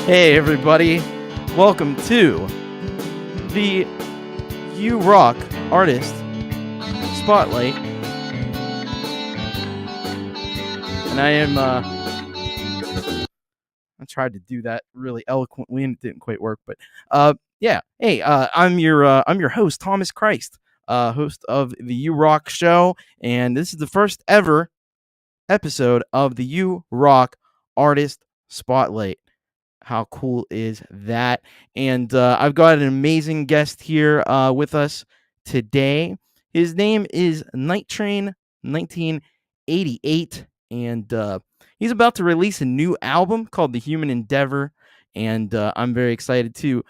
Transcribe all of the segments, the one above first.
Hey everybody, welcome to the You Rock Artist Spotlight. And I tried to do that really eloquently and it didn't quite work, but I'm your host, Thomas Christ, host of the You Rock show, and this is the first ever episode of the You Rock Artist Spotlight. How cool is that? And I've got an amazing guest here with us today. His name is Night Train 1988, and he's about to release a new album called The Human Endeavor. And I'm very excited to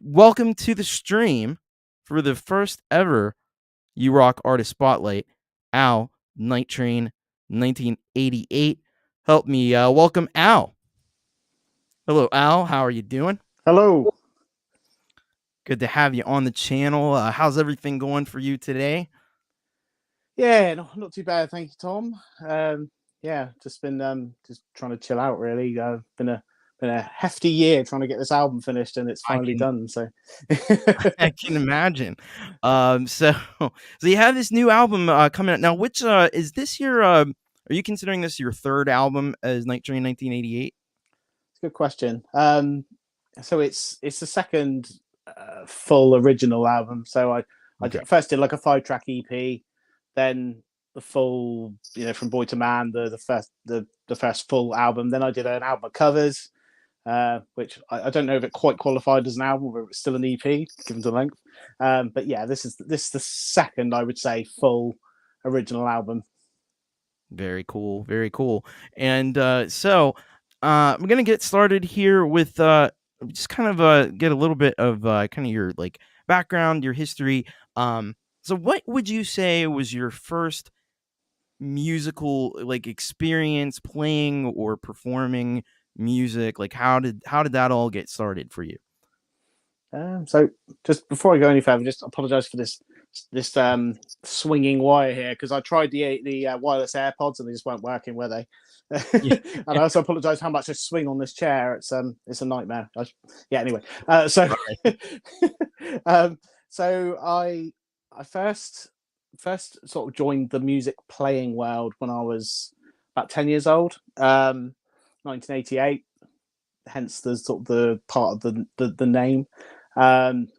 welcome to the stream for the first ever You Rock Artist Spotlight, Al Night Train 1988. Help me welcome Al. Hello, Al. How are you doing? Hello. Good to have you on the channel. How's everything going for you today? Yeah, not too bad, thank you, Tom. Just been just trying to chill out. Really, been a hefty year trying to get this album finished, and it's I finally can done. So, I can imagine. So you have this new album coming out now. Which is this your? Are you considering this your third album as Night Train 1988? it's a good question. So it's the second full original album. So I Okay. first did like a 5-track EP, then the full, from Boy to Man, the first full album. Then I did an album of covers, which I don't know if it quite qualified as an album, or it was still an EP given the length. But yeah, this is the second, I would say, full original album. Very cool. Very cool. And we're gonna get started here with just kind of get a little bit of kind of your like background, your history. So what would you say was your first musical like experience playing or performing music? Like how did that all get started for you? So just before I go any further, just apologise for this swinging wire here, because I tried the wireless AirPods and they just weren't working, were they? Yeah. And I also apologise how much I swing on this chair. It's a nightmare. Anyway, Right. um, so I first sort of joined the music playing world when I was about 10 years old, 1988. Hence the sort of the part of the name.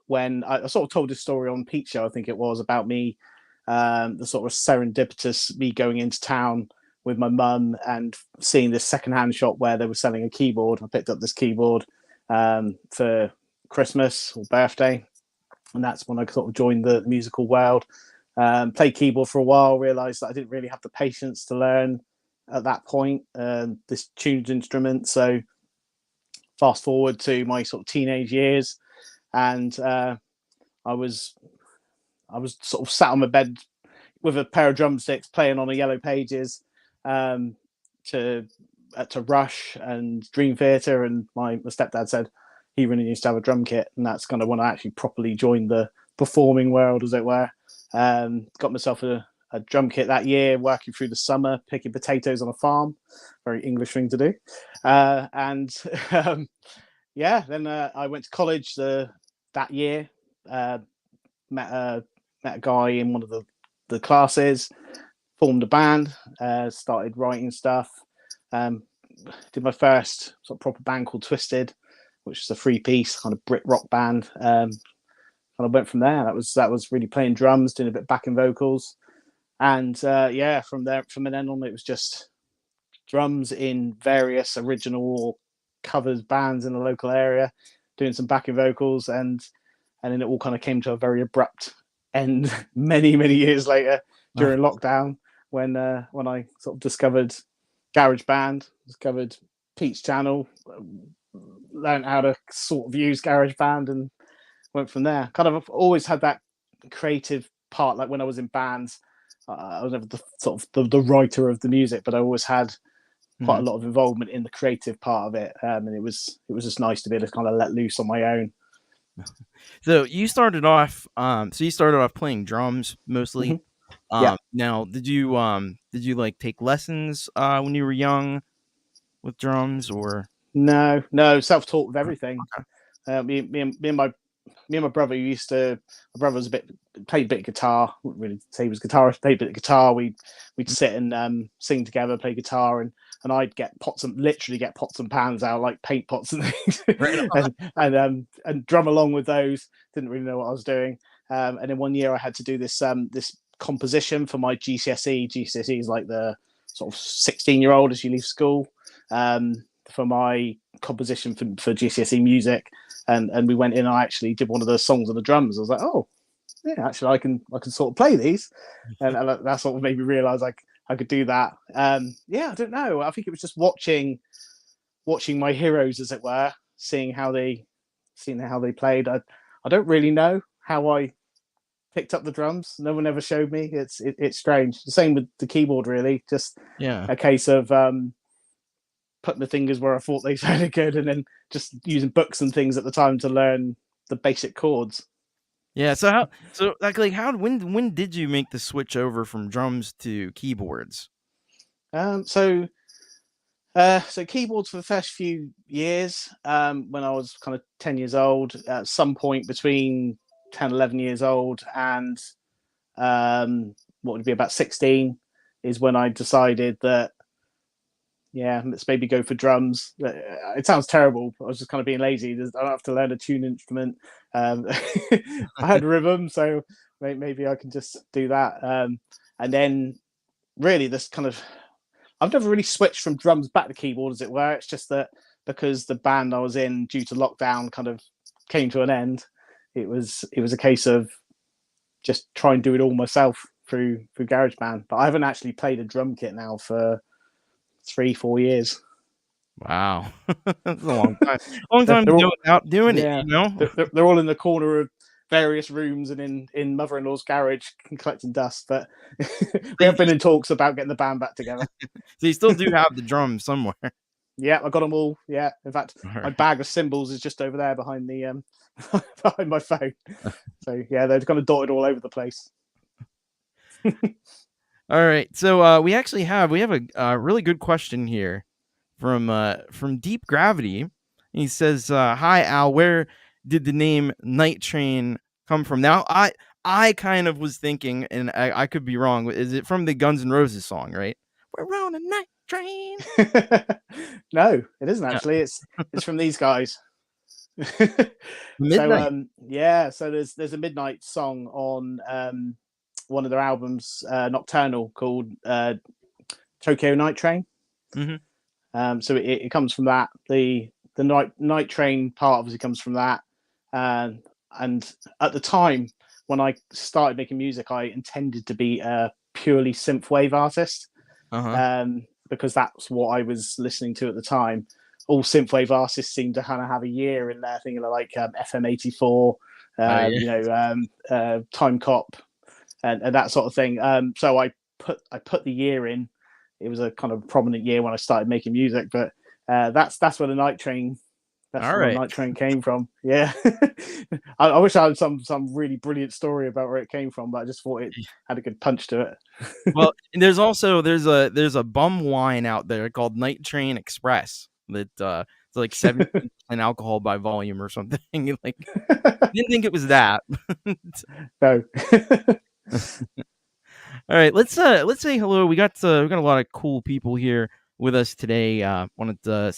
When I sort of told this story on Pete Show, I think it was, about me, the sort of serendipitous me going into town with my mum and seeing this secondhand shop where they were selling a keyboard. I picked up this keyboard for Christmas or birthday, and that's when I sort of joined the musical world. Played keyboard for a while, realised that I didn't really have the patience to learn at that point this tuned instrument. So fast forward to my sort of teenage years, and I was sort of sat on my bed with a pair of drumsticks playing on a Yellow Pages, to Rush and Dream Theater, and my stepdad said he really needs to have a drum kit, and that's kind of when I actually properly joined the performing world, as it were. Got myself a drum kit that year, working through the summer, picking potatoes on a farm. Very English thing to do. And then I went to college that year. Met a guy in one of the classes, formed a band, started writing stuff. Did my first sort of proper band called Twisted, which is a 3-piece kind of Brit rock band. And I went from there. That was really playing drums, doing a bit of backing vocals, and from then on, it was just drums in various original or covers bands in the local area, doing some backing vocals, and then it all kind of came to a very abrupt end many years later during lockdown, when I sort of discovered GarageBand, discovered Pete's channel, learned how to sort of use GarageBand, and went from there. Kind of always had that creative part. Like when I was in bands, I was never the sort of the writer of the music, but I always had quite a lot of involvement in the creative part of it, and it was just nice to be able to kind of let loose on my own. So you started off playing drums mostly. Yeah. Now did you like take lessons when you were young with drums, or No, self-taught with everything. Okay. Me and my brother used to. My brother was played a bit of guitar. Wouldn't really say he was a guitarist. Played a bit of guitar. We'd sit and sing together, play guitar, and I'd literally get pots and pans out like paint pots and things, Right and drum along with those. Didn't really know what I was doing. And then one year I had to do this composition for my GCSE. GCSE is like the sort of 16-year-old as you leave school. For my composition for GCSE music, and we went in. I actually did one of the songs on the drums. I was like, oh, yeah, actually, I can sort of play these, and that sort of made me realize I could do that. Yeah, I don't know. I think it was just watching my heroes, as it were, seeing how they played. I don't really know how I picked up the drums. No one ever showed me. It's strange. The same with the keyboard, really. Just Yeah. a case of putting the fingers where I thought they sounded good, and then just using books and things at the time to learn the basic chords. Yeah. So like how when did you make the switch over from drums to keyboards? Um, so so keyboards for the first few years, when I was kind of 10 years old, at some point between 10, 11 years old and what would be about 16 is when I decided that, yeah, let's maybe go for drums. It sounds terrible. I was just kind of being lazy. I don't have to learn a tune instrument. I had rhythm, so maybe I can just do that. And then really, this kind of I've never really switched from drums back to keyboard, as it were. It's just that because the band I was in, due to lockdown, kind of came to an end. It was a case of just try and do it all myself through GarageBand. But I haven't actually played a drum kit now for 3, 4 years. Wow. That's a long time. Long they're, time to they're go all, without doing it, yeah, you know? they're all in the corner of various rooms and in mother-in-law's garage collecting dust. But we have been in talks about getting the band back together. So you still do have the drums somewhere. Yeah, I got them all. Yeah, in fact, my bag of cymbals is just over there behind the behind my phone. So yeah, they're kind of dotted all over the place. All right. So we actually have a really good question here from Deep Gravity. He says, "Hi Al, where did the name Night Train come from?" Now I kind of was thinking, and I could be wrong. Is it from the Guns N' Roses song? Right? We're on a night train. No, it isn't Yeah. actually. It's from these guys. So Midnight. yeah, so there's a midnight song on one of their albums, Nocturnal, called Tokyo Night Train. Mm-hmm. So it comes from that. The night train part obviously comes from that. And at the time when I started making music, I intended to be a purely synthwave artist, Uh-huh. because that's what I was listening to at the time. All synthwave artists seem to kind of have a year in there, thinking like FM84, Oh yeah. Time Cop, and that sort of thing. So I put the year in. It was a kind of prominent year when I started making music, but that's where the night train. That's All where the right. night train came from. Yeah, I wish I had some really brilliant story about where it came from, but I just thought it had a good punch to it. Well, and there's a bum wine out there called Night Train Express that it's like 17% alcohol by volume or something. Like didn't think it was that. No. All right, let's say hello. We got a lot of cool people here with us today. Wanted to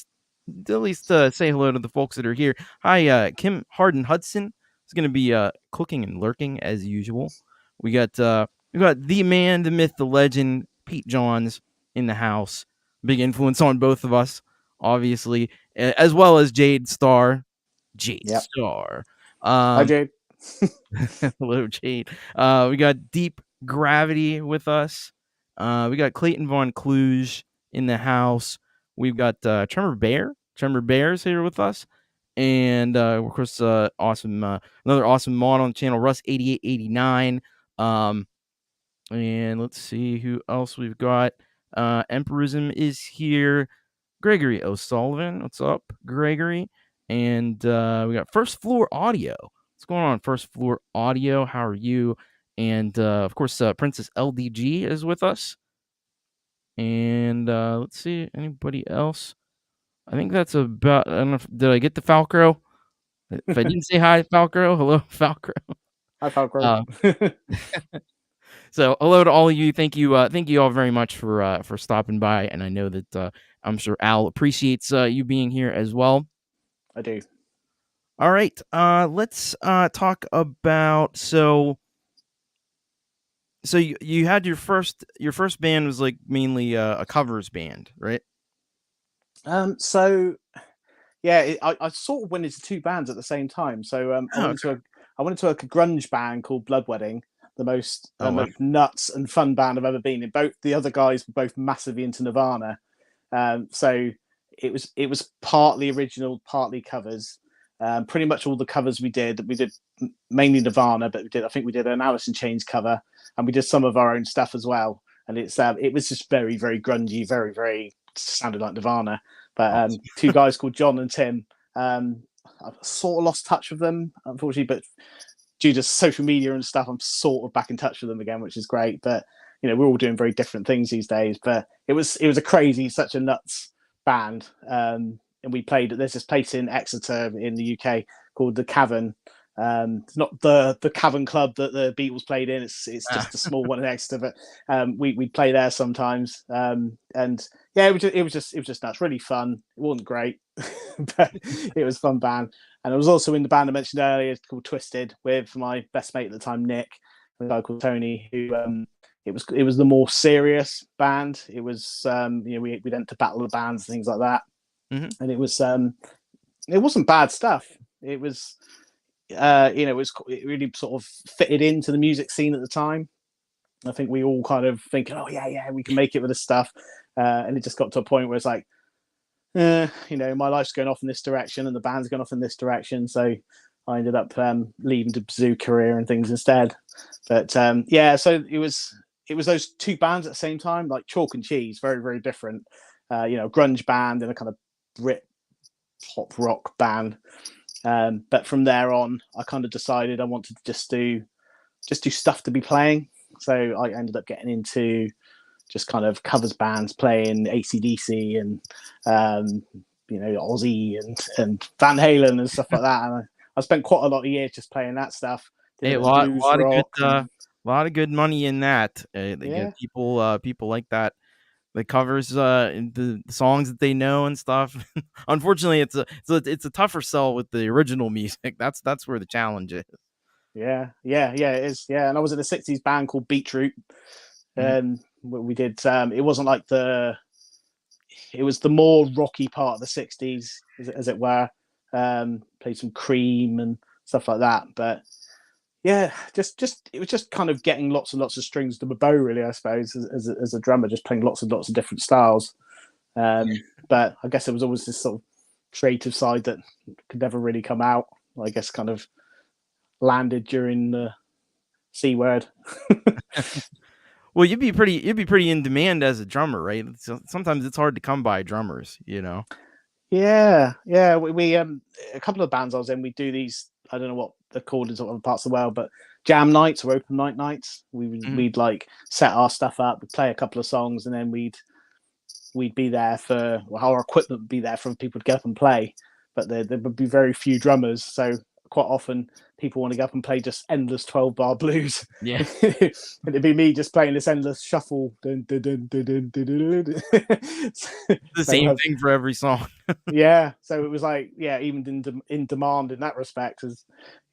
at least say hello to the folks that are here. Hi, Kim Harden Hudson is going to be cooking and lurking as usual. We got the man, the myth, the legend, Pete Johns in the house. Big influence on both of us, obviously, as well as Jade Starr. Jade Yep. Starr. Hi, Jade. Hello, Jade. We got Deep Gravity with us. We got Clayton Von Kluge in the house. We've got Tremor Bear. Tremor Bear's here with us. And of course, awesome, another awesome mod on the channel, Russ8889. And let's see who else we've got. Emperism is here. Gregory O'Sullivan. What's up, Gregory? And we got First Floor Audio. What's going on, First Floor Audio? How are you? And of course, Princess LDG is with us. And let's see, anybody else? I think that's about. I don't know. Did I get the Falcro? If I didn't say hi, Falcro, hello, Falcro. Hi, Falco. Uh, so hello to all of you. Thank you all very much for stopping by. And I know that I'm sure Al appreciates you being here as well. I do. All right, let's talk about so you had your first band was like mainly a covers band, right? So yeah, I sort of went into two bands at the same time. So Oh, okay. I went into a grunge band called Blood Wedding, the Oh, wow. most nuts and fun band I've ever been in. Both the other guys were both massively into Nirvana, so it was partly original, partly covers. Pretty much all the covers we did mainly Nirvana, but I think we did an Alice in Chains cover, and we did some of our own stuff as well. And it was just very very grungy, very very sounded like Nirvana. But Awesome. two guys called John and Tim. I've sort of lost touch with them, unfortunately, but due to social media and stuff, I'm sort of back in touch with them again, which is great. But we're all doing very different things these days. But it was a crazy, such a nuts band. And we played. There's this place in Exeter in the UK called the Cavern. It's not the Cavern Club that the Beatles played in. It's Ah, just a small one in Exeter. But we play there sometimes. And yeah, it was just nuts. Really fun. It wasn't great, but it was a fun band. And I was also in the band I mentioned earlier called Twisted with my best mate at the time, Nick, and a guy called Tony, who it was the more serious band. It was we went to battle the bands and things like that, mhm. and it wasn't bad stuff. It was it really sort of fitted into the music scene at the time. I think we all kind of thinking, oh yeah, we can make it with this stuff, and it just got to a point where it's like, my life's going off in this direction and the band's going off in this direction. So I ended up leaving the zoo career and things instead. But yeah, so it was those two bands at the same time, like chalk and cheese, very very different. Grunge band and a kind of Brit pop rock band. But from there on, I kind of decided I wanted to just do stuff to be playing. So I ended up getting into just kind of covers bands playing ACDC and Ozzy and Van Halen and stuff like that. And I spent quite a lot of years just playing that stuff. Did Hey, a bit of blues rock and lot of good money in that. yeah, People like that. The covers, the songs that they know and stuff. Unfortunately, it's a tougher sell with the original music. That's where the challenge is. yeah, it is. Yeah, and I was in a '60s band called Beetroot. Mhm. We did. It wasn't like it was the more rocky part of the '60s, as it were. Played some Cream and stuff like that, but yeah, just it was just kind of getting lots and lots of strings to the bow, really. I suppose as a drummer, just playing lots and lots of different styles. But I guess it was always this sort of creative side that could never really come out. I guess kind of landed during the C word. Well, you'd be pretty in demand as a drummer, right? Sometimes it's hard to come by drummers, you know. Yeah. We a couple of bands I was in. We do these. I don't know what they're called in other parts of the world, but jam nights or open nights. Mhm. We'd like set our stuff up, we'd play a couple of songs, and then we'd be there our equipment would be there for people to get up and play, but there would be very few drummers, so quite often people want to get up and play just endless 12-bar blues. Yeah, And it'd be me just playing this endless shuffle. Dun, dun, dun, dun, dun, dun, dun, dun. the so same thing for every song. yeah, so it was like, yeah, even in demand in that respect, as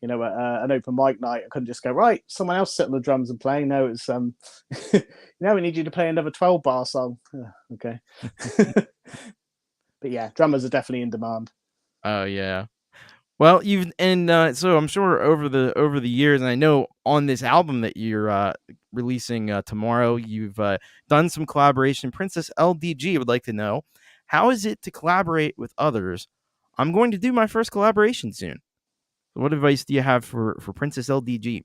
an open mic night, I couldn't just go, right, someone else sit on the drums and play. No, it's we need you to play another 12-bar song. Okay. But yeah, drummers are definitely in demand. Oh yeah. Well, so I'm sure over the years, and I know on this album that you're releasing tomorrow, you've done some collaboration. Princess LDG would like to know, how is it to collaborate with others? I'm going to do my first collaboration soon. What advice do you have for Princess LDG?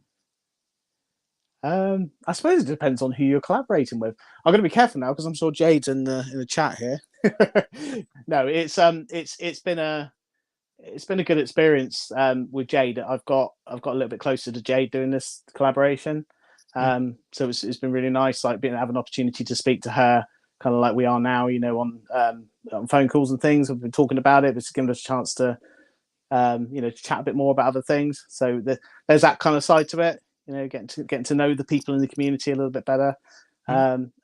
I suppose it depends on who you're collaborating with. I'm going to be careful now because I'm sure Jade's in the chat here. No, it's been a good experience with Jade. I've got a little bit closer to Jade doing this collaboration. Mm, So it's been really nice, like being have an opportunity to speak to her kind of like we are now, on phone calls and things. We've been talking about it. It's given us a chance to, chat a bit more about other things. So there's that kind of side to it. Getting to know the people in the community a little bit better.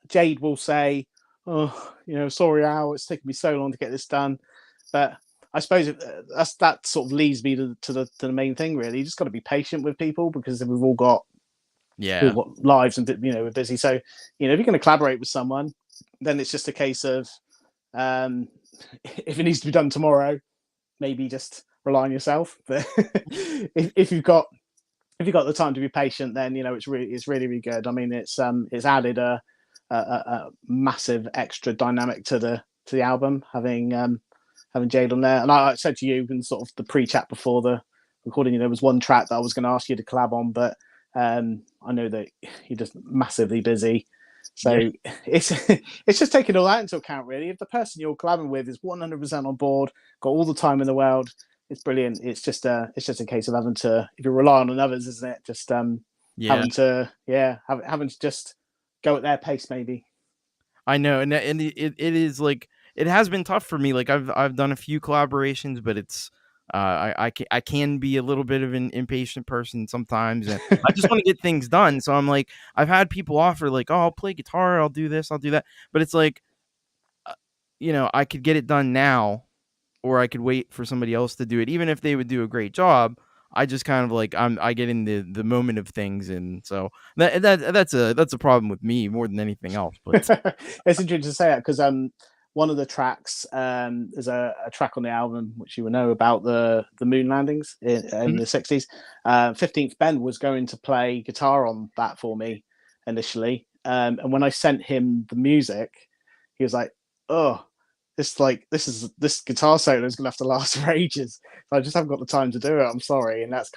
Jade will say, "Oh, sorry, Al, it's taken me so long to get this done," but I suppose that sort of leads me to the main thing. Really, you just got to be patient with people because we've all got lives and we're busy. So if you're going to collaborate with someone, then it's just a case of if it needs to be done tomorrow, maybe just rely on yourself. But if you've got the time to be patient, then it's really good. I mean, it's added a massive extra dynamic to the album, having Jade on there. And I said to you in sort of the pre-chat before the recording, there was one track that I was going to ask you to collab on, but I know that you're just massively busy. So it's just taking all that into account, really. If the person you're collabing with is 100% on board, got all the time in the world, it's brilliant. It's just a case of having to, if you rely on others, isn't it? Just having to just go at their pace, maybe. I know, and it is like it has been tough for me. Like I've done a few collaborations, but it's I can be a little bit of an impatient person sometimes, and I just want to get things done. So I'm like, I've had people offer like, oh, I'll play guitar, I'll do this, I'll do that, but it's like, I could get it done now, or I could wait for somebody else to do it, even if they would do a great job. I just kind of like I get in the moment of things, and so that's a problem with me more than anything else. But it's interesting to say that because one of the tracks is a track on the album which you will know about the moon landings in the 60s. 15th Ben was going to play guitar on that for me initially, and when I sent him the music, he was like, "Oh, this guitar solo is gonna have to last for ages. So I just haven't got the time to do it. I'm sorry." And that's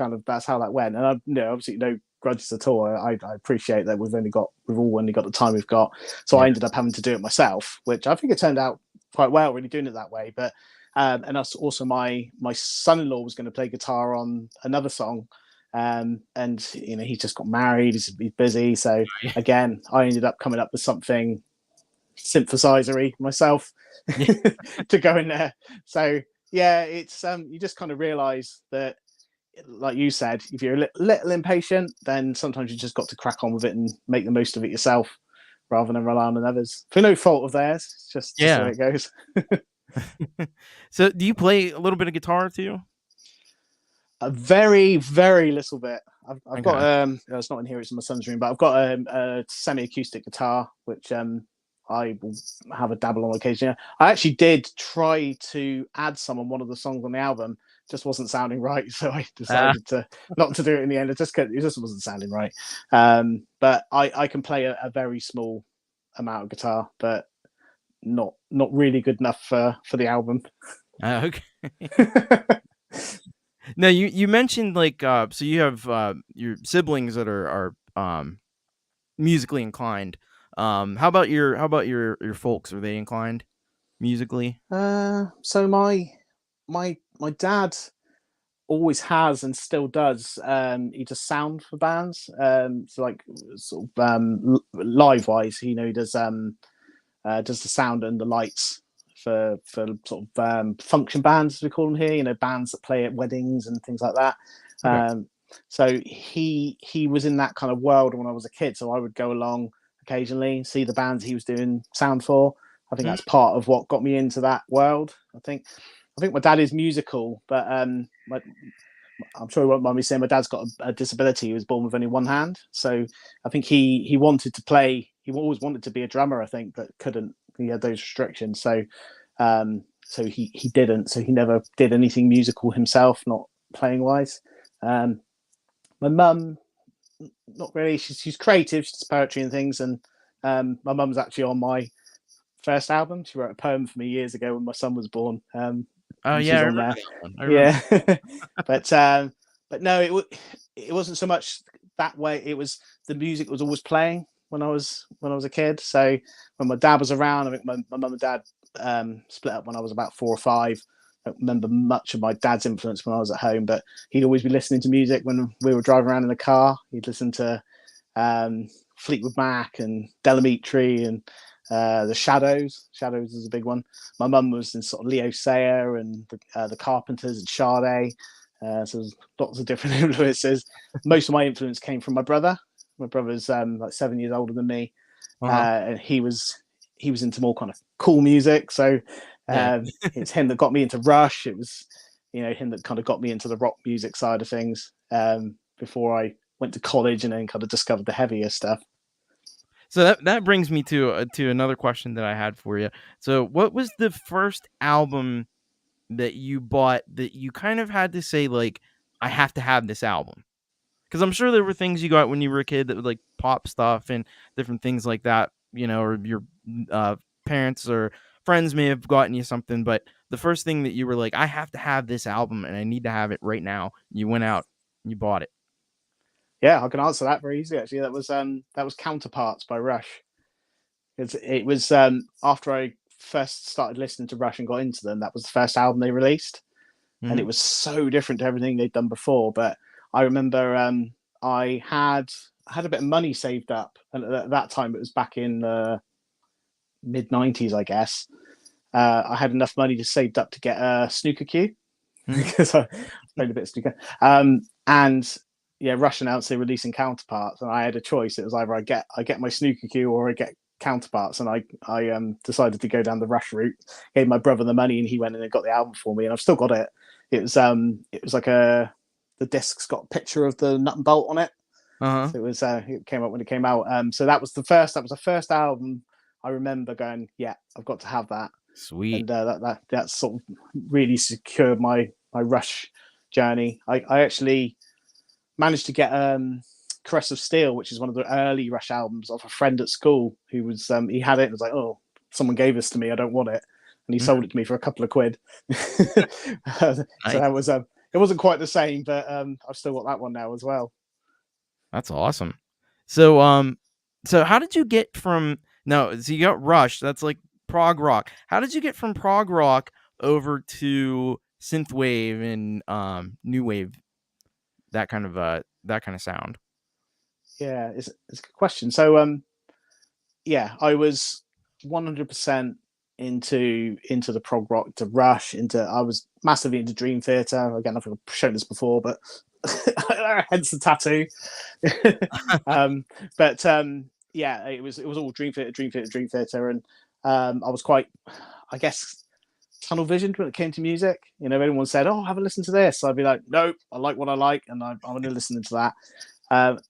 how that went. And obviously no grudges at all. I appreciate that we've all only got the time we've got. So I ended up having to do it myself, which I think it turned out quite well, really doing it that way. But and also my son-in-law was going to play guitar on another song. And he just got married. He's busy. So again, I ended up coming up with something synthesizer-y myself to go in there. So it's you just kind of realize that, like you said, if you're a little impatient, then sometimes you just got to crack on with it and make the most of it yourself rather than rely on others for no fault of theirs. It's just the way it goes. So do you play a little bit of guitar too? A very, very little bit. I've got it's not in here, it's in my son's room, but I've got a semi-acoustic guitar which I will have a dabble on occasion. I actually did try to add some on one of the songs on the album, just wasn't sounding right, so I decided to not to do it in the end. It just wasn't sounding right. But I can play a very small amount of guitar, but not really good enough for the album. Okay. Now you mentioned like so you have your siblings that are musically inclined. How about your folks? Are they inclined musically? So my dad always has and still does. He does sound for bands. So like sort of live wise, he does the sound and the lights for sort of function bands, as we call them here. Bands that play at weddings and things like that. Okay. So he was in that kind of world when I was a kid. So I would go along occasionally and see the bands he was doing sound for. I think that's part of what got me into that world. I think my dad is musical, but I'm sure he won't mind me saying my dad's got a disability. He was born with only one hand, so I think he wanted to play. He always wanted to be a drummer, I think, but couldn't. He had those restrictions, so he didn't. So he never did anything musical himself, not playing wise. My mum, not really. She's creative. She does poetry and things, and my mum's actually on my first album. She wrote a poem for me years ago when my son was born. Oh she's yeah, I on remember there. that one. I remember. But no, it wasn't so much that way. It was the music was always playing when I was a kid. So when my dad was around, I think my mum and dad split up when I was about 4 or 5. I don't remember much of my dad's influence when I was at home, but he'd always be listening to music when we were driving around in the car. He'd listen to Fleetwood Mac and Delamitri and The Shadows is a big one. My mum was in sort of Leo Sayer and the Carpenters and Sade. So there's lots of different influences. Most of my influence came from my brother. My brother's like 7 years older than me, Uh-huh. and he was into more kind of cool music. So Yeah. it's him that got me into Rush. It was him that kind of got me into the rock music side of things before I went to college and then kind of discovered the heavier stuff. So that brings me to another question that I had for you. So, what was the first album that you bought that you kind of had to say like, I have to have this album? Because I'm sure there were things you got when you were a kid that would like pop stuff and different things like that, or your uh, parents or friends may have gotten you something. But the first thing that you were like, I have to have this album and I need to have it right now. You went out and you bought it. Yeah, I can answer that very easily. Actually, that was Counterparts by Rush. It was after I first started listening to Rush and got into them. That was the first album they released, and Mm-hmm. it was so different to everything they'd done before. But I remember I had a bit of money saved up, and at that time it was back in the mid '90s, I guess. I had enough money to saved up to get a snooker cue Mm-hmm. because I played a bit of snooker. And yeah, Rush announced they're releasing Counterparts, and I had a choice. It was either I get my snooker cue or I get Counterparts, and I decided to go down the Rush route. Gave my brother the money, and he went in and got the album for me, and I've still got it. It was like the disc's got a picture of the nut and bolt on it. Uh-huh. So it came out when it came out. So that was the first album I remember going, yeah, I've got to have that, Sweet. and that sort of really secured my Rush journey. I actually managed to get Caress of Steel, which is one of the early Rush albums, off a friend at school who was he had it and was like, oh, someone gave this to me, I don't want it, and he Mhm. sold it to me for a couple of quid. So Nice. that was it wasn't quite the same, but I've still got that one now as well. That's awesome. So, so how did you get from no? So you got Rush. That's like prog rock. How did you get from prog rock over to synthwave and new wave? That kind of sound. Yeah, it's a good question. So yeah, I was 100% into the prog rock, to Rush, into I was massively into Dream Theater. Again, I've shown this before, but hence the tattoo. um, but yeah, it was all Dream Theater, and I was quite, I guess, tunnel visioned when it came to music. Everyone said, "Oh, have a listen to this." I'd be like, "Nope, I like what I like, and I'm going to listen to that."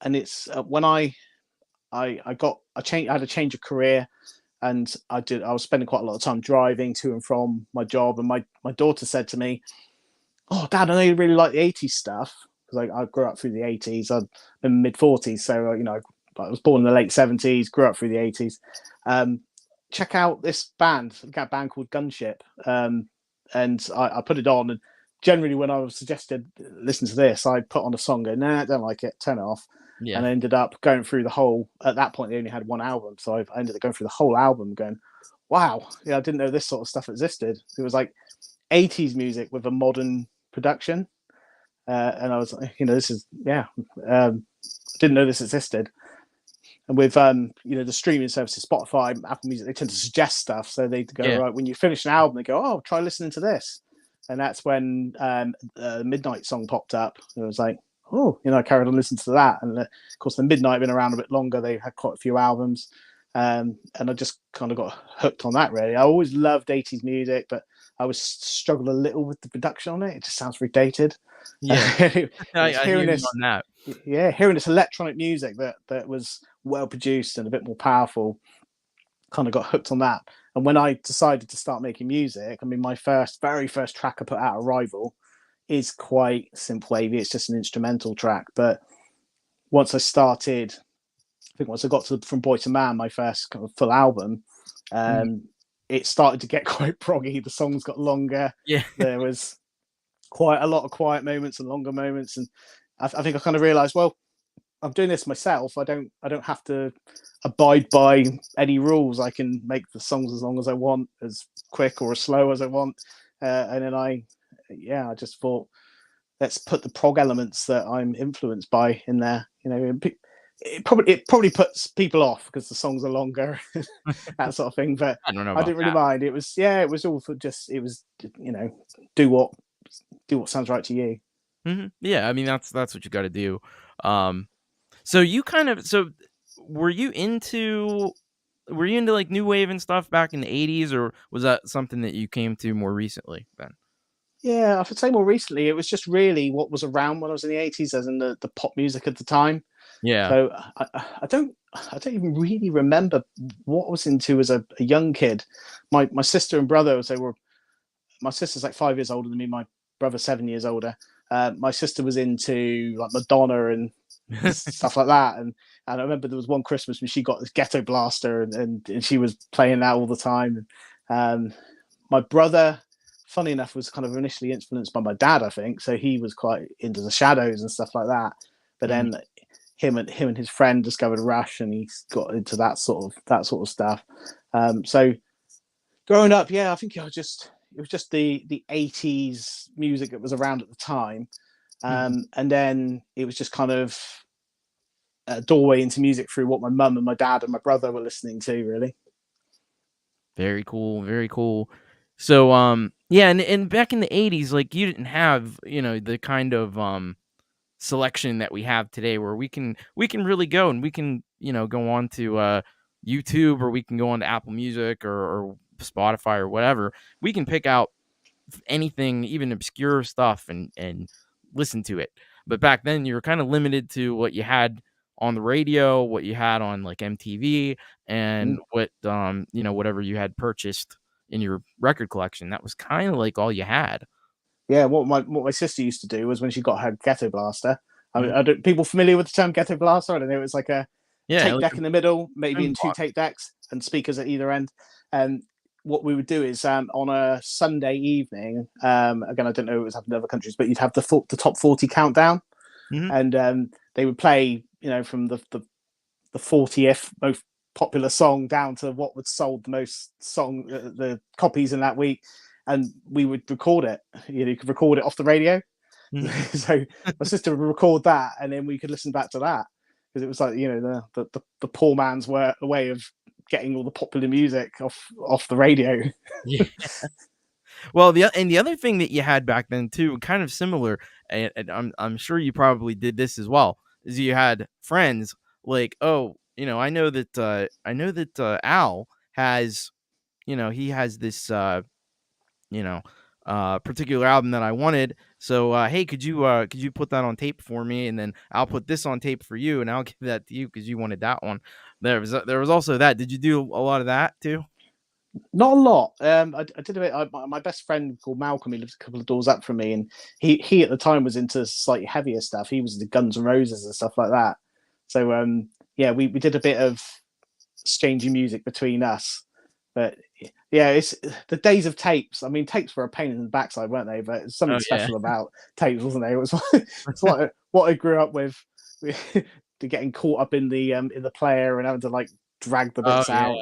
And it's when I had a change of career, and I was spending quite a lot of time driving to and from my job, and my daughter said to me, "Oh, Dad, I know you really like the '80s stuff," because I grew up through the '80s. I'm in mid-40s, so I was born in the late '70s, grew up through the '80s. Um, Check out this band. I've got a band called Gunship, and I put it on. And generally, when I was suggested listen to this, I put on a song, go, "Nah, I don't like it, turn it off." And Yeah. I ended up going through the whole. At that point, they only had one album, so I ended up going through the whole album, going, "Wow, yeah, I didn't know this sort of stuff existed." It was like '80s music with a modern production, and I was like, this is yeah, didn't know this existed. And with the streaming services, Spotify, Apple Music, they tend to suggest stuff. So they go, Yeah. right, when you finish an album, they go, oh, try listening to this. And that's when Midnight song popped up. It was like, oh, I carried on listening to that. And of course, the Midnight been around a bit longer. They had quite a few albums. And I just kind of got hooked on that, really. I always loved 80s music, but I was struggled a little with the production on it. It just sounds very dated. Yeah. It was I hear you on that. hearing this electronic music that was well produced and a bit more powerful, kind of got hooked on that. And when I decided to start making music, I mean, my very first track I put out, Arrival, is quite simple wavy. It's just an instrumental track. But once I started, I think once I got to From Boy to Man, my first kind of full album, Mhm. it started to get quite proggy. The songs got longer. Yeah. There was quite a lot of quiet moments and longer moments, and I think I kind of realized, well, I'm doing this myself. I don't have to abide by any rules. I can make the songs as long as I want, as quick or as slow as I want. And then I just thought, let's put the prog elements that I'm influenced by in there. it probably puts people off because the songs are longer, that sort of thing. But I don't know I about didn't really mind. It was it was all for just it was do what do what sounds right to you. that. Yeah, I mean that's what you got to do. Um, so you kind of so were you into like new wave and stuff back in the 80s, or was that something that you came to more recently then? Yeah, I would say more recently, it was just really what was around when I was in the 80s, as in the pop music at the time. Yeah. So I don't even really remember what I was into as a young kid. My sister and brother, they were my sister's like 5 years older than me. My brother's 7 years older. My sister was into like Madonna and stuff like that, and I remember there was one Christmas when she got this Ghetto Blaster, and she was playing that all the time. Um, my brother, funny enough, was kind of initially influenced by my dad, I think. So he was quite into the Shadows and stuff like that. But Mhm. then him and his friend discovered Rush, and he got into that sort of stuff. So growing up, yeah, I think it was just the 80s music that was around at the time. Mhm. And then it was just kind of a doorway into music through what my mum and my dad and my brother were listening to, really. Very cool, very cool. So, yeah, and back in the 80s, like, you didn't have, the kind of, selection that we have today where we can really go and we can, go on to, YouTube, or we can go on to Apple Music, or Spotify or whatever. We can pick out anything, even obscure stuff, and listen to it. But back then, you were kind of limited to what you had on the radio, what you had on like MTV, and Mm. what whatever you had purchased in your record collection. That was kind of like all you had. Yeah, what my sister used to do was when she got her Ghetto Blaster. I mean, Mhm. people familiar with the term Ghetto Blaster? I don't know. It was like a Yeah, tape like deck a in the middle, maybe in two boombox. tape decks, and speakers at either end. And what we would do is on a Sunday evening. Again, I don't know if it was happened in other countries, but you'd have the top 40 countdown, Mhm. and they would play, from the 40th most popular song down to what would sold the most the copies in that week, and we would record it. You could record it off the radio. Mhm. So my sister would record that, and then we could listen back to that, because it was like, the poor man's way of getting all the popular music off the radio. Yeah. Well, the other thing that you had back then too, kind of similar, and I'm sure you probably did this as well, is you had friends like, oh, I know that Al has, he has this you know particular album that I wanted. So hey, could you put that on tape for me, and then I'll put this on tape for you, and I'll give that to you because you wanted that one. There was also that. Did you do a lot of that too? Not a lot. I did a bit. My best friend called Malcolm, he lives a couple of doors up from me, and he at the time was into slightly heavier stuff. He was into Guns N' Roses and stuff like that. So yeah, we did a bit of exchanging music between us. But yeah, it's the days of tapes. I mean, tapes were a pain in the backside, weren't they? But it's something Oh yeah. special about tapes, wasn't there? It was it's what I grew up with, to getting caught up in the player and having to like drag the Oh bits yeah. out.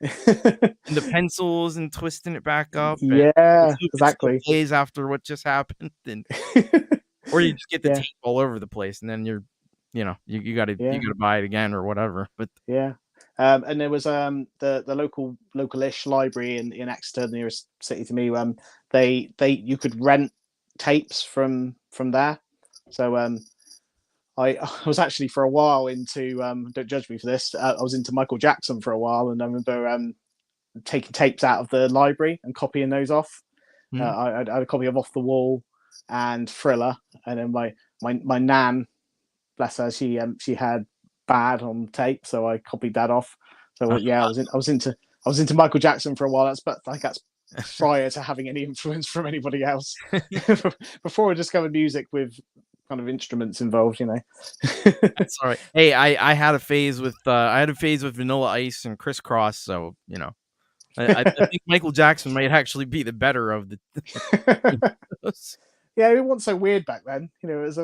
And And the pencils and twisting it back up, and let's yeah, hope it still exactly. plays after what just happened, and or you just get the Yeah, tape all over the place, and then you gotta you yeah, gotta buy it again or whatever. But yeah. And there was the local-ish library in Exeter, the nearest city to me. They you could rent tapes from there. So I was actually for a while into, don't judge me for this. I was into Michael Jackson for a while, and I remember taking tapes out of the library and copying those off. mhm. I had a copy of Off the Wall and Thriller, and then my nan, bless her, she had Bad on tape, so I copied that off. So yeah, I was into Michael Jackson for a while. But I think that's prior to having any influence from anybody else. Before I discovered music with kind of instruments involved. That's alright. Hey, I had a phase with Vanilla Ice and Crisscross, so, I think Michael Jackson might actually be the better of the those. Yeah, it wasn't so weird back then. It was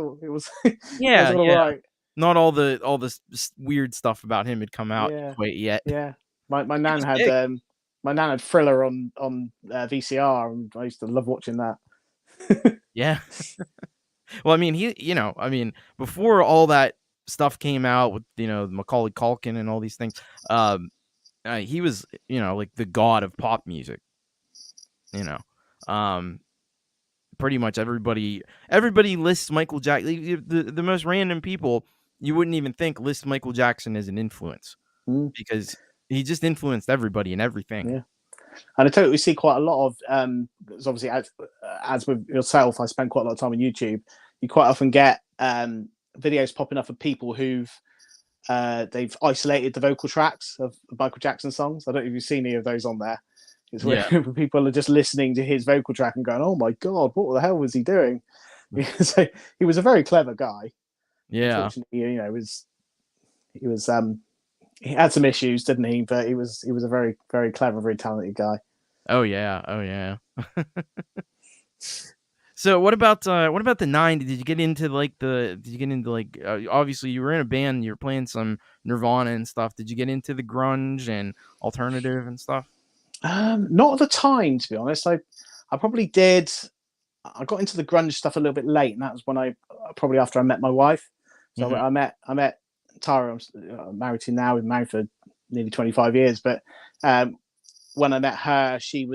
Yeah, all yeah. right. Not all this weird stuff about him had come out Yeah, quite yet. yeah. My He nan was had big. Thriller on VCR, and I used to love watching that. Yeah. Well, I mean, before all that, stuff came out with Macaulay Culkin and all these things. He was like the god of pop music. You know, um, pretty much everybody lists Michael Jackson. The most random people you wouldn't even think list Michael Jackson as an influence Mm, because he just influenced everybody and everything. yeah. And I totally see quite a lot of, because obviously, as with yourself, I spend quite a lot of time on YouTube. You quite often get videos popping up of people who've they've isolated the vocal tracks of Michael Jackson songs. I don't know if you've seen any of those on there. It's where Yeah, people are just listening to his vocal track and going, "Oh my god, what the hell was he doing?" So he was a very clever guy. yeah. Unfortunately, he was he had some issues, didn't he? But he was a very very clever, very talented guy. Oh yeah, oh yeah. So what about the 90s? Did you get into like obviously you were in a band, you were playing some Nirvana and stuff. Did you get into the grunge and alternative and stuff? Not at the time, to be honest. I probably did. I got into the grunge stuff a little bit late, and that was when I probably after I met my wife. So Mhm. I met Tara. I'm married to now. We've been married for nearly 25 years. But when I met her, she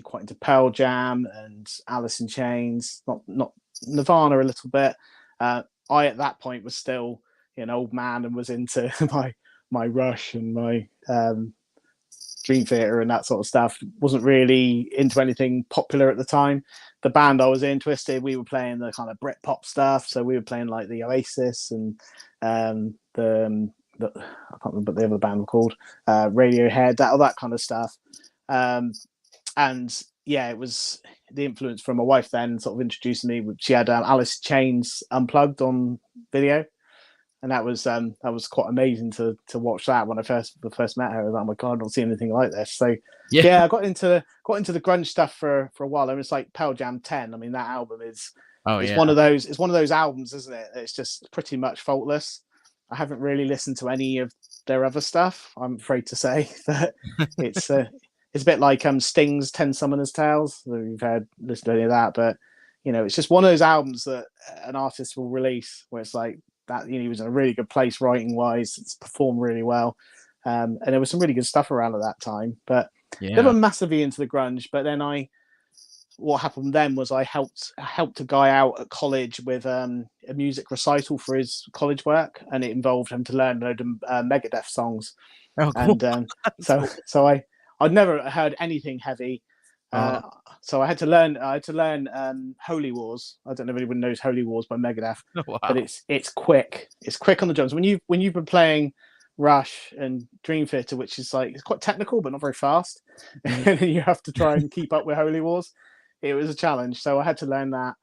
quite into Pearl Jam and Alice in Chains. Not Nirvana a little bit. I at that point was still an old man and was into my Rush and my Dream Theater and that sort of stuff. Wasn't really into anything popular at the time. The band I was in, Twisted, we were playing the kind of Britpop stuff. So we were playing like the Oasis and the I can't remember what the other band were called, Radiohead, all that kind of stuff. And yeah, it was the influence from my wife then sort of introduced me. She had Alice Chains Unplugged on video, and that was quite amazing to watch that when I first met her. I was like, oh my god, I don't see anything like this. So Yeah. yeah, I got into the grunge stuff for a while. I mean, it's like Pearl Jam 10. I mean, that album is Oh it's yeah. one of those albums, isn't it? It's just pretty much faultless. I haven't really listened to any of their other stuff. I'm afraid to say that it's it's a bit like Sting's 10 Summoners Tales. You've heard listened to any of that, but it's just one of those albums that an artist will release where it's like that. He was in a really good place writing wise. It's performed really well, and there was some really good stuff around at that time. But Yeah. never massively into the grunge. But then what happened then was I helped a guy out at college with a music recital for his college work, and it involved him to learn a load of Megadeth songs. Oh, cool. And That's cool. I'd never heard anything heavy. Uh, So I had to learn. Holy Wars. I don't know if anyone knows Holy Wars by Megadeth, but wow. it's quick. It's quick on the drums. When you've been playing Rush and Dream Theater, which is like it's quite technical but not very fast, Mhm. and you have to try and keep up with Holy Wars. It was a challenge, so I had to learn that.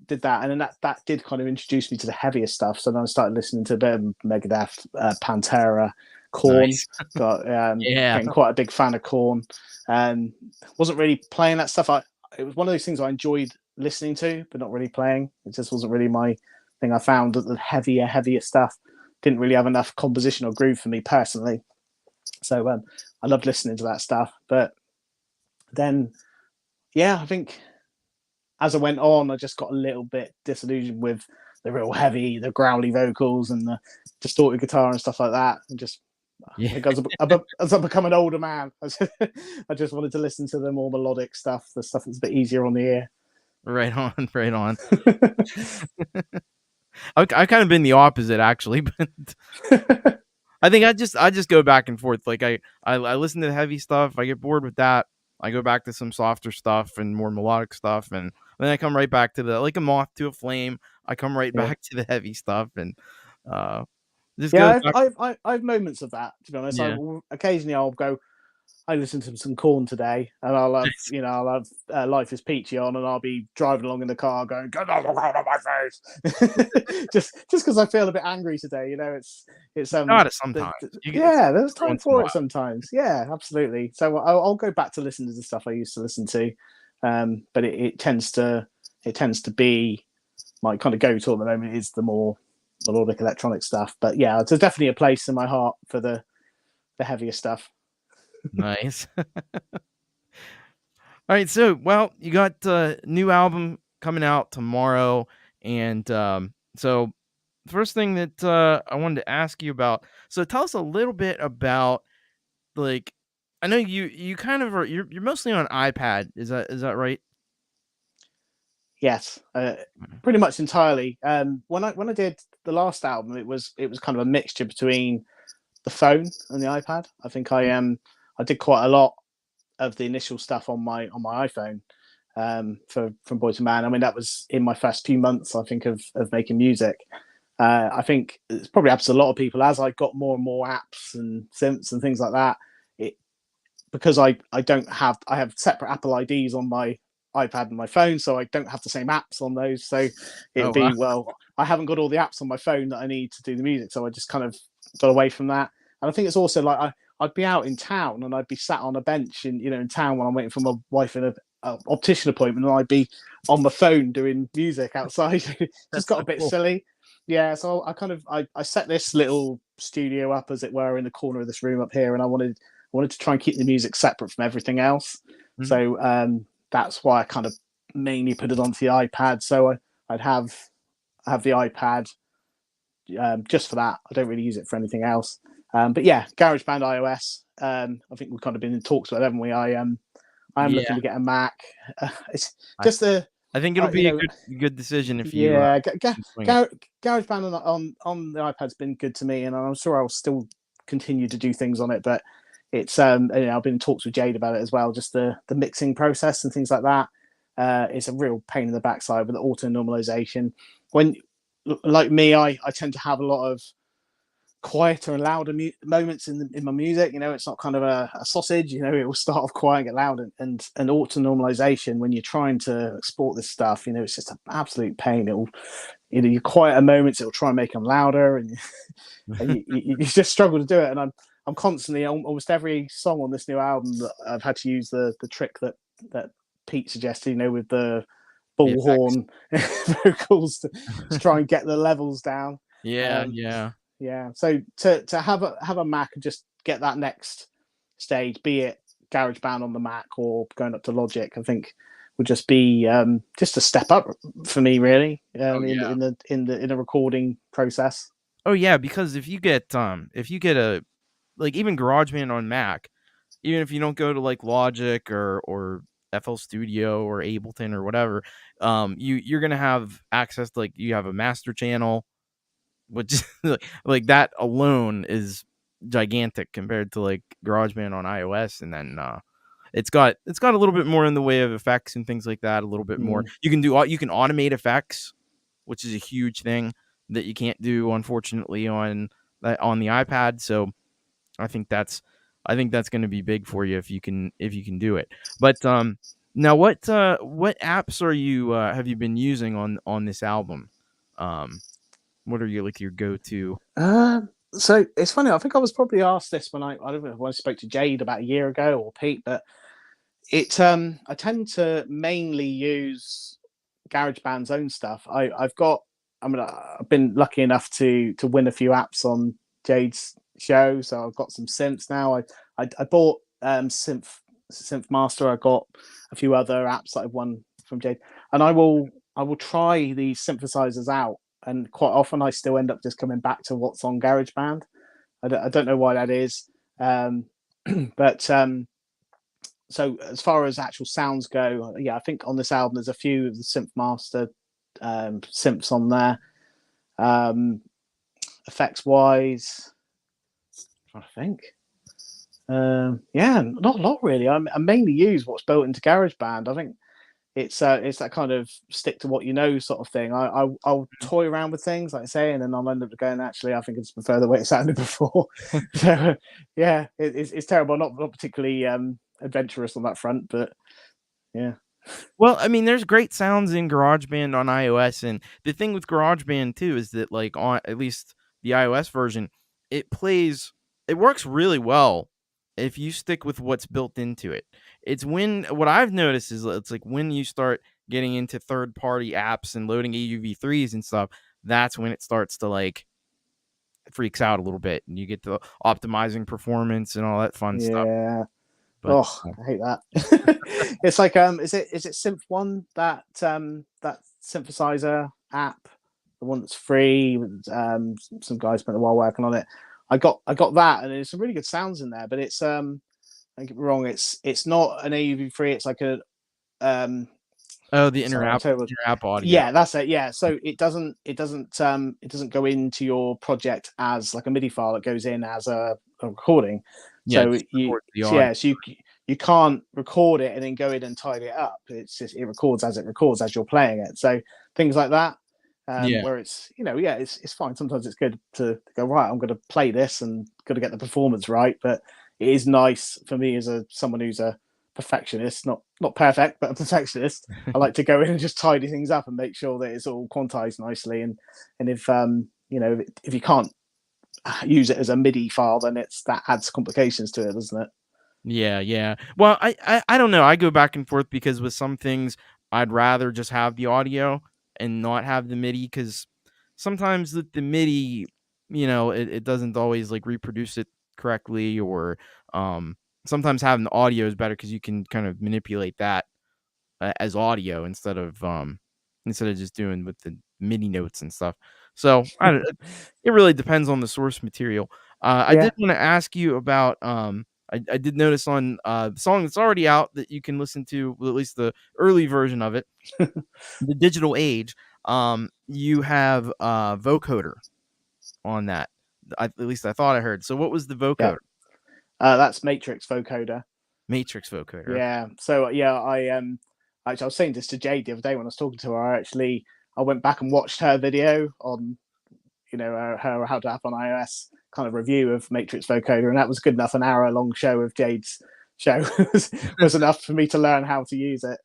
Did that, and then that did kind of introduce me to the heavier stuff. So then I started listening to a bit of Megadeth, Pantera, Corn. Nice. Got Yeah. getting quite a big fan of Corn. Wasn't really playing that stuff. It was one of those things I enjoyed listening to, but not really playing. It just wasn't really my thing. I found that the heavier stuff didn't really have enough composition or groove for me personally. So I loved listening to that stuff. But then, yeah, I think as I went on, I just got a little bit disillusioned with the real heavy, the growly vocals and the distorted guitar and stuff like that. And just, I Yeah. think as I become an older man, I just wanted to listen to the more melodic stuff, the stuff that's a bit easier on the ear. Right on. Right on. I kind of been the opposite actually, but I think I just go back and forth. Like I listen to the heavy stuff. I get bored with that. I go back to some softer stuff and more melodic stuff, and then I come right back to the like a moth to a flame. I come right Yeah. back to the heavy stuff, and uh, just Yeah, goes back. I've moments of that. To be honest, Yeah, occasionally I'll go. I listened to some Corn today, and I'll have Life is Peachy on, and I'll be driving along in the car going, "Get out of my face!" just because I feel a bit angry today. It's got it sometimes. You get it's yeah, there's every time once in a for while. it sometimes. Yeah, absolutely. So I'll go back to listen to the stuff I used to listen to, but it tends to be my kind of go-to at the moment is the more melodic electronic stuff. But yeah, there's definitely a place in my heart for the heavier stuff. Nice. All right, so well, you got new album coming out tomorrow, and so first thing that I wanted to ask you about. So tell us a little bit about like I know you kind of are you're mostly on iPad. Is that right? Yes, pretty much entirely. When I did the last album, it was kind of a mixture between the phone and the iPad. I think I did quite a lot of the initial stuff on my iPhone for from Boy to Man. I mean, that was in my first few months, I think, of making music. I think it's probably happens to a lot of people as I got more and more apps and synths and things like that. It because I don't have I have separate Apple IDs on my iPad and my phone, so I don't have the same apps on those. So Oh it'd wow. be well, I haven't got all the apps on my phone that I need to do the music, so I just kind of got away from that. And I think it's also like I'd be out in town and I'd be sat on a bench in town when I'm waiting for my wife in a optician appointment, and I'd be on my phone doing music outside. Just That's got so a bit cool. silly. Yeah, so I set this little studio up, as it were, in the corner of this room up here, and I wanted to try and keep the music separate from everything else. Mhm. So that's why I kind of mainly put it onto the iPad. So I'd have the iPad just for that. I don't really use it for anything else. But yeah, GarageBand iOS. I think we've kind of been in talks about it, haven't we? I am Yeah, looking to get a Mac. It's I just the I think it'll you be a know good decision if you yeah, can swing it. GarageBand on the iPad's been good to me, and I'm sure I'll still continue to do things on it. But it's I've been in talks with Jade about it as well. Just the mixing process and things like that. It's a real pain in the backside with the auto normalization. When like me, I tend to have a lot of quieter and louder moments in my music. It's not kind of a sausage. It will start off quiet and get loud, and auto normalization when you're trying to export this stuff. It's just an absolute pain. It will your quieter moments. It will try and make them louder, and you just struggle to do it. And I'm constantly almost every song on this new album that I've had to use the trick that Pete suggested. With the The effects. bullhorn vocals to try and get the levels down. Yeah, Um, yeah. yeah. So to have a Mac and just get that next stage, be it GarageBand on the Mac or going up to Logic, I think would just be just a step up for me, really, Oh yeah. in the recording process. Oh yeah, because if you get a like even GarageBand on Mac, even if you don't go to like Logic or FL Studio or Ableton or whatever, you're gonna have access to, like, you have a master channel, which like that alone is gigantic compared to like GarageBand on iOS, and then it's got a little bit more in the way of effects and things like that. A little bit more. Mm. You can automate effects, which is a huge thing that you can't do unfortunately on the iPad. So I think that's I think that's going to be big for you if you can do it. But now what apps are you have you been using on this album? Um, what are your go to? So it's funny. I think I was probably asked this I don't know when I spoke to Jade about a year ago or Pete, but I tend to mainly use GarageBand's own stuff. I've been lucky enough to win a few apps on Jade's show, so I've got some synths now. I bought Synth Master. I got a few other apps that I've won from Jade, and I will try these synthesizers out, and quite often I still end up just coming back to what's on GarageBand. I don't know why that is, um, but so as far as actual sounds go, yeah, I think on this album there's a few of the synth master synths on there. Um, Effects wise, I'm trying to think. Yeah, not a lot really. I mainly use what's built into GarageBand. I think it's that kind of stick to what you know sort of thing. I'll toy around with things like I say, and then I'll end up going, actually I think it's prefer the way it sounded before. So yeah, it's terrible. Not particularly adventurous on that front, but yeah. Well, I mean, there's great sounds in GarageBand on iOS, and the thing with GarageBand too is that like on at least the iOS version, it works really well if you stick with what's built into it. It's when what I've noticed is it's like when you start getting into third party apps and loading AUV3s and stuff, that's when it starts to like freaks out a little bit and you get to optimizing performance and all that fun stuff. Yeah. But Oh, I hate that. It's like is it Synth One, that synthesizer app? the one that's free. Some guys spent a while working on it. I got that, and there's some really good sounds in there. But it's don't get me wrong, it's not an AUV3. It's like a Oh, the sorry, I'll tell you what, inner app audio. yeah, that's it. Yeah, so it doesn't go into your project as like a MIDI file. It goes in as a recording. Yeah, So just record the audio. yeah, so you can't record it and then go in and tidy it up. It's just it records as you're playing it. So things like that, Yeah, where it's yeah, it's fine. Sometimes it's good to go right. I'm going to play this and got to get the performance right. But it is nice for me as someone who's a perfectionist, not perfect, but a perfectionist. I like to go in and just tidy things up and make sure that it's all quantized nicely. And if if you can't use it as a MIDI file, then that adds complications to it, doesn't it? yeah, yeah. Well, I don't know. I go back and forth because with some things I'd rather just have the audio and not have the MIDI because sometimes the MIDI, it doesn't always like reproduce it correctly, or sometimes having the audio is better because you can kind of manipulate that as audio instead of just doing with the MIDI notes and stuff. So it really depends on the source material. I did Yeah, want to ask you about I did notice on the song that's already out that you can listen to, well, at least the early version of it, the Digital Age. You have vocoder on that. At least I thought I heard. So what was the yeah. vocoder? That's Matrix vocoder. Matrix vocoder. Okay. Yeah. So yeah, I was saying this to Jade the other day when I was talking to her. I went back and watched her video on her How to App on iOS kind of review of Matrix vocoder, and that was good enough. An hour-long show of Jade's show was enough for me to learn how to use it.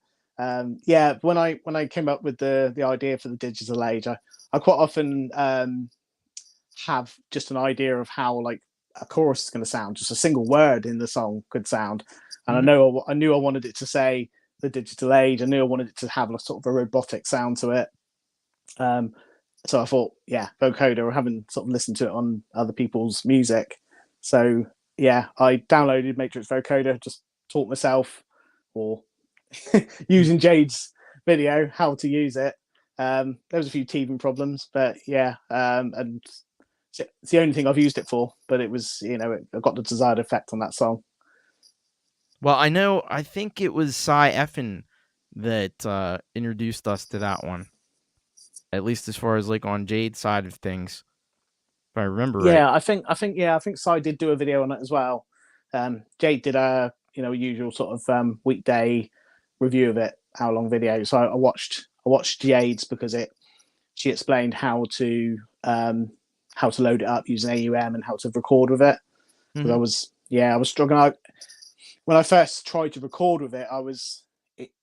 Yeah, when I came up with the idea for the digital age, I quite often have just an idea of how like a chorus is going to sound, just a single word in the song could sound. And Mhm. I knew I wanted it to say the digital age. I knew I wanted it to have a sort of a robotic sound to it. Um, so I thought, yeah, vocoder, or having sort of listened to it on other people's music. So yeah, I downloaded Matrix vocoder, just taught myself, or using Jade's video how to use it. There was a few teething problems, but yeah, and it's the only thing I've used it for. But it was, it got the desired effect on that song. Well, I think it was Cy Effin that introduced us to that one. At least as far as like on Jade's side of things, if I remember right. Yeah, I think Cy did do a video on it as well. Jade did a usual sort of weekday review of it, hour long video. So I watched Jade's because she explained how to load it up using AUM and how to record with it. Because Mhm. I was struggling. When I first tried to record with it,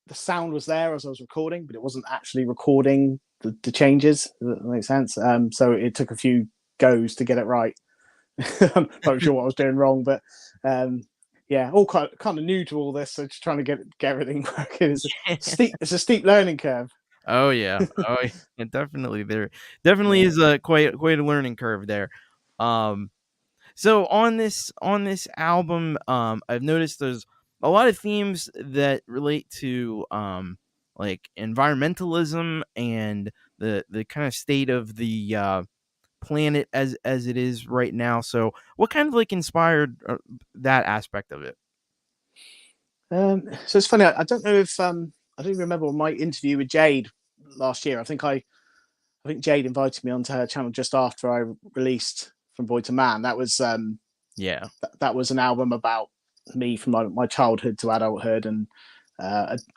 the sound was there as I was recording, but it wasn't actually recording the changes. Does that make sense? So it took a few goes to get it right. I'm not sure what I was doing wrong, but yeah, all kind of new to all this, so just trying to get everything working. It's a steep learning curve. Oh yeah. Oh yeah, definitely there definitely Yeah. is a quite a learning curve there. Um so on this album, I've noticed there's a lot of themes that relate to like environmentalism and the kind of state of the planet as it is right now. So what kind of like inspired that aspect of it? So it's funny. I don't know if I don't even remember my interview with Jade last year. I think Jade invited me onto her channel just after I released From Boy to Man. Yeah. That was an album about me from my childhood to adulthood, and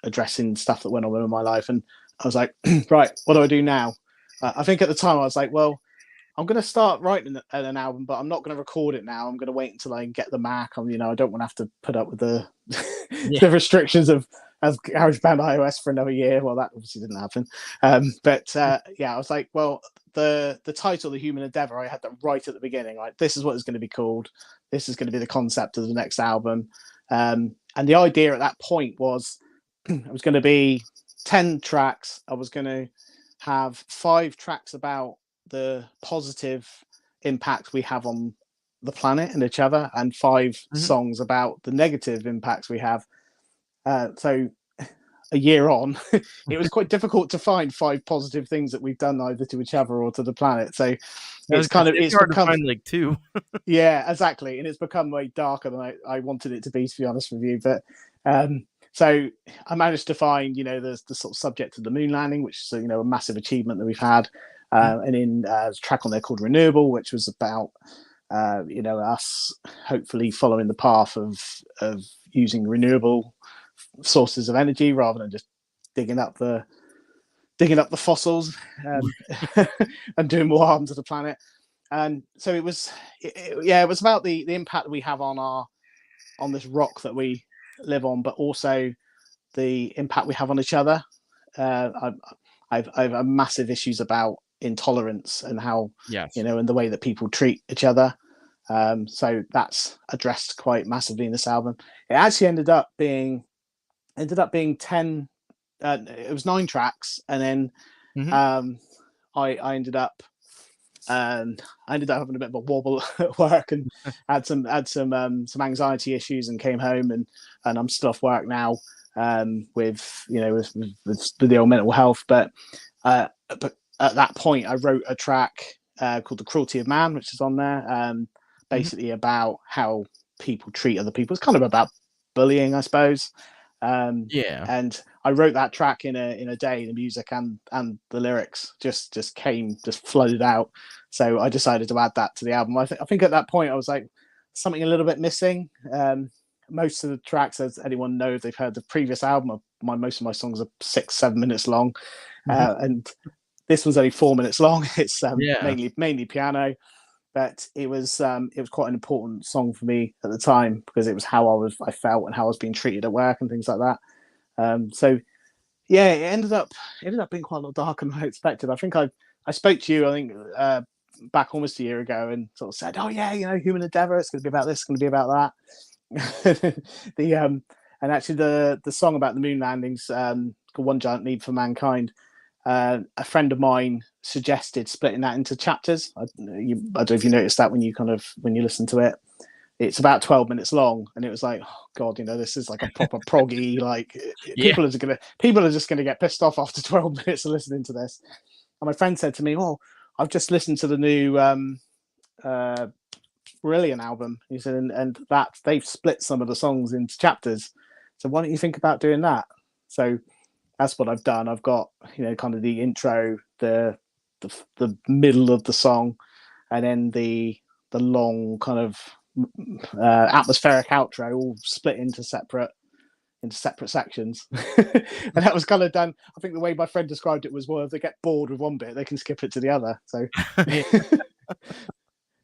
addressing stuff that went on in my life. And I was like, right, what do I do now? I think at the time I was like, well, I'm going to start writing an album, but I'm not going to record it now. I'm going to wait until I get the Mac. I don't want to have to put up with the Yeah. the restrictions of GarageBand iOS for another year. Well, that obviously didn't happen. But yeah, I was like, well, the title, The Human Endeavor, I had that right at the beginning. Like, this is what it's going to be called. This is going to be the concept of the next album. And the idea at that point was it was going to be 10 tracks. I was going to have 5 tracks about the positive impact we have on the planet and each other, and 5 Mhm. songs about the negative impacts we have. So a year on, it was quite difficult to find 5 positive things that we've done either to each other or to the planet. So I was it's gonna kind say of it'd be it's hard to become find like two. yeah, exactly, and it's become way darker than I wanted it to be honest with you. But so I managed to find the sort of subject of the moon landing, which is a massive achievement that we've had, and in a track on there called Renewable, which was about us hopefully following the path of using renewable sources of energy rather than just digging up the fossils and doing more harm to the planet. And so it was about the impact that we have on this rock that we live on, but also the impact we have on each other. I've massive issues about intolerance and how Yes. and the way that people treat each other. So that's addressed quite massively in this album. It actually ended up being 10. It was 9 tracks, and then Mm-hmm. I ended up having a bit of a wobble at work and had some anxiety issues and came home, and I'm still off work now with the old mental health. But at that point, I wrote a track called "The Cruelty of Man," which is on there, Mm-hmm. basically about how people treat other people. It's kind of about bullying, I suppose. Yeah. And I wrote that track in a day. The music and the lyrics just flooded out. So I decided to add that to the album. I think at that point I was like, something a little bit missing. Most of the tracks, as anyone knows, they've heard the previous album. Most of my songs are 6-7 minutes long, Mm-hmm. and this one's only 4 minutes long. It's Yeah. mainly piano, but it was quite an important song for me at the time because it was how I felt and how I was being treated at work and things like that. So yeah, it ended up being quite a lot darker than I expected. I think I spoke to you, I think back almost a year ago, and sort of said, oh yeah, human endeavor, it's going to be about this, it's going to be about that. And actually the song about the moon landings, called One Giant Leap for Mankind, a friend of mine suggested splitting that into chapters. I don't know if you noticed that when you listen to it. It's about 12 minutes long, and it was like, oh god, this is like a proper proggy. Like Yeah. people are just gonna get pissed off after 12 minutes of listening to this. And my friend said to me, "Well, I've just listened to the new Brilliant album." He said, and that they've split some of the songs into chapters. So why don't you think about doing that? So that's what I've done. I've got kind of the intro, the middle of the song, and then the long kind of atmospheric outro, all split into separate sections. And that was kind of done. I think the way my friend described it was, well, if they get bored with one bit, they can skip it to the other. So Yeah.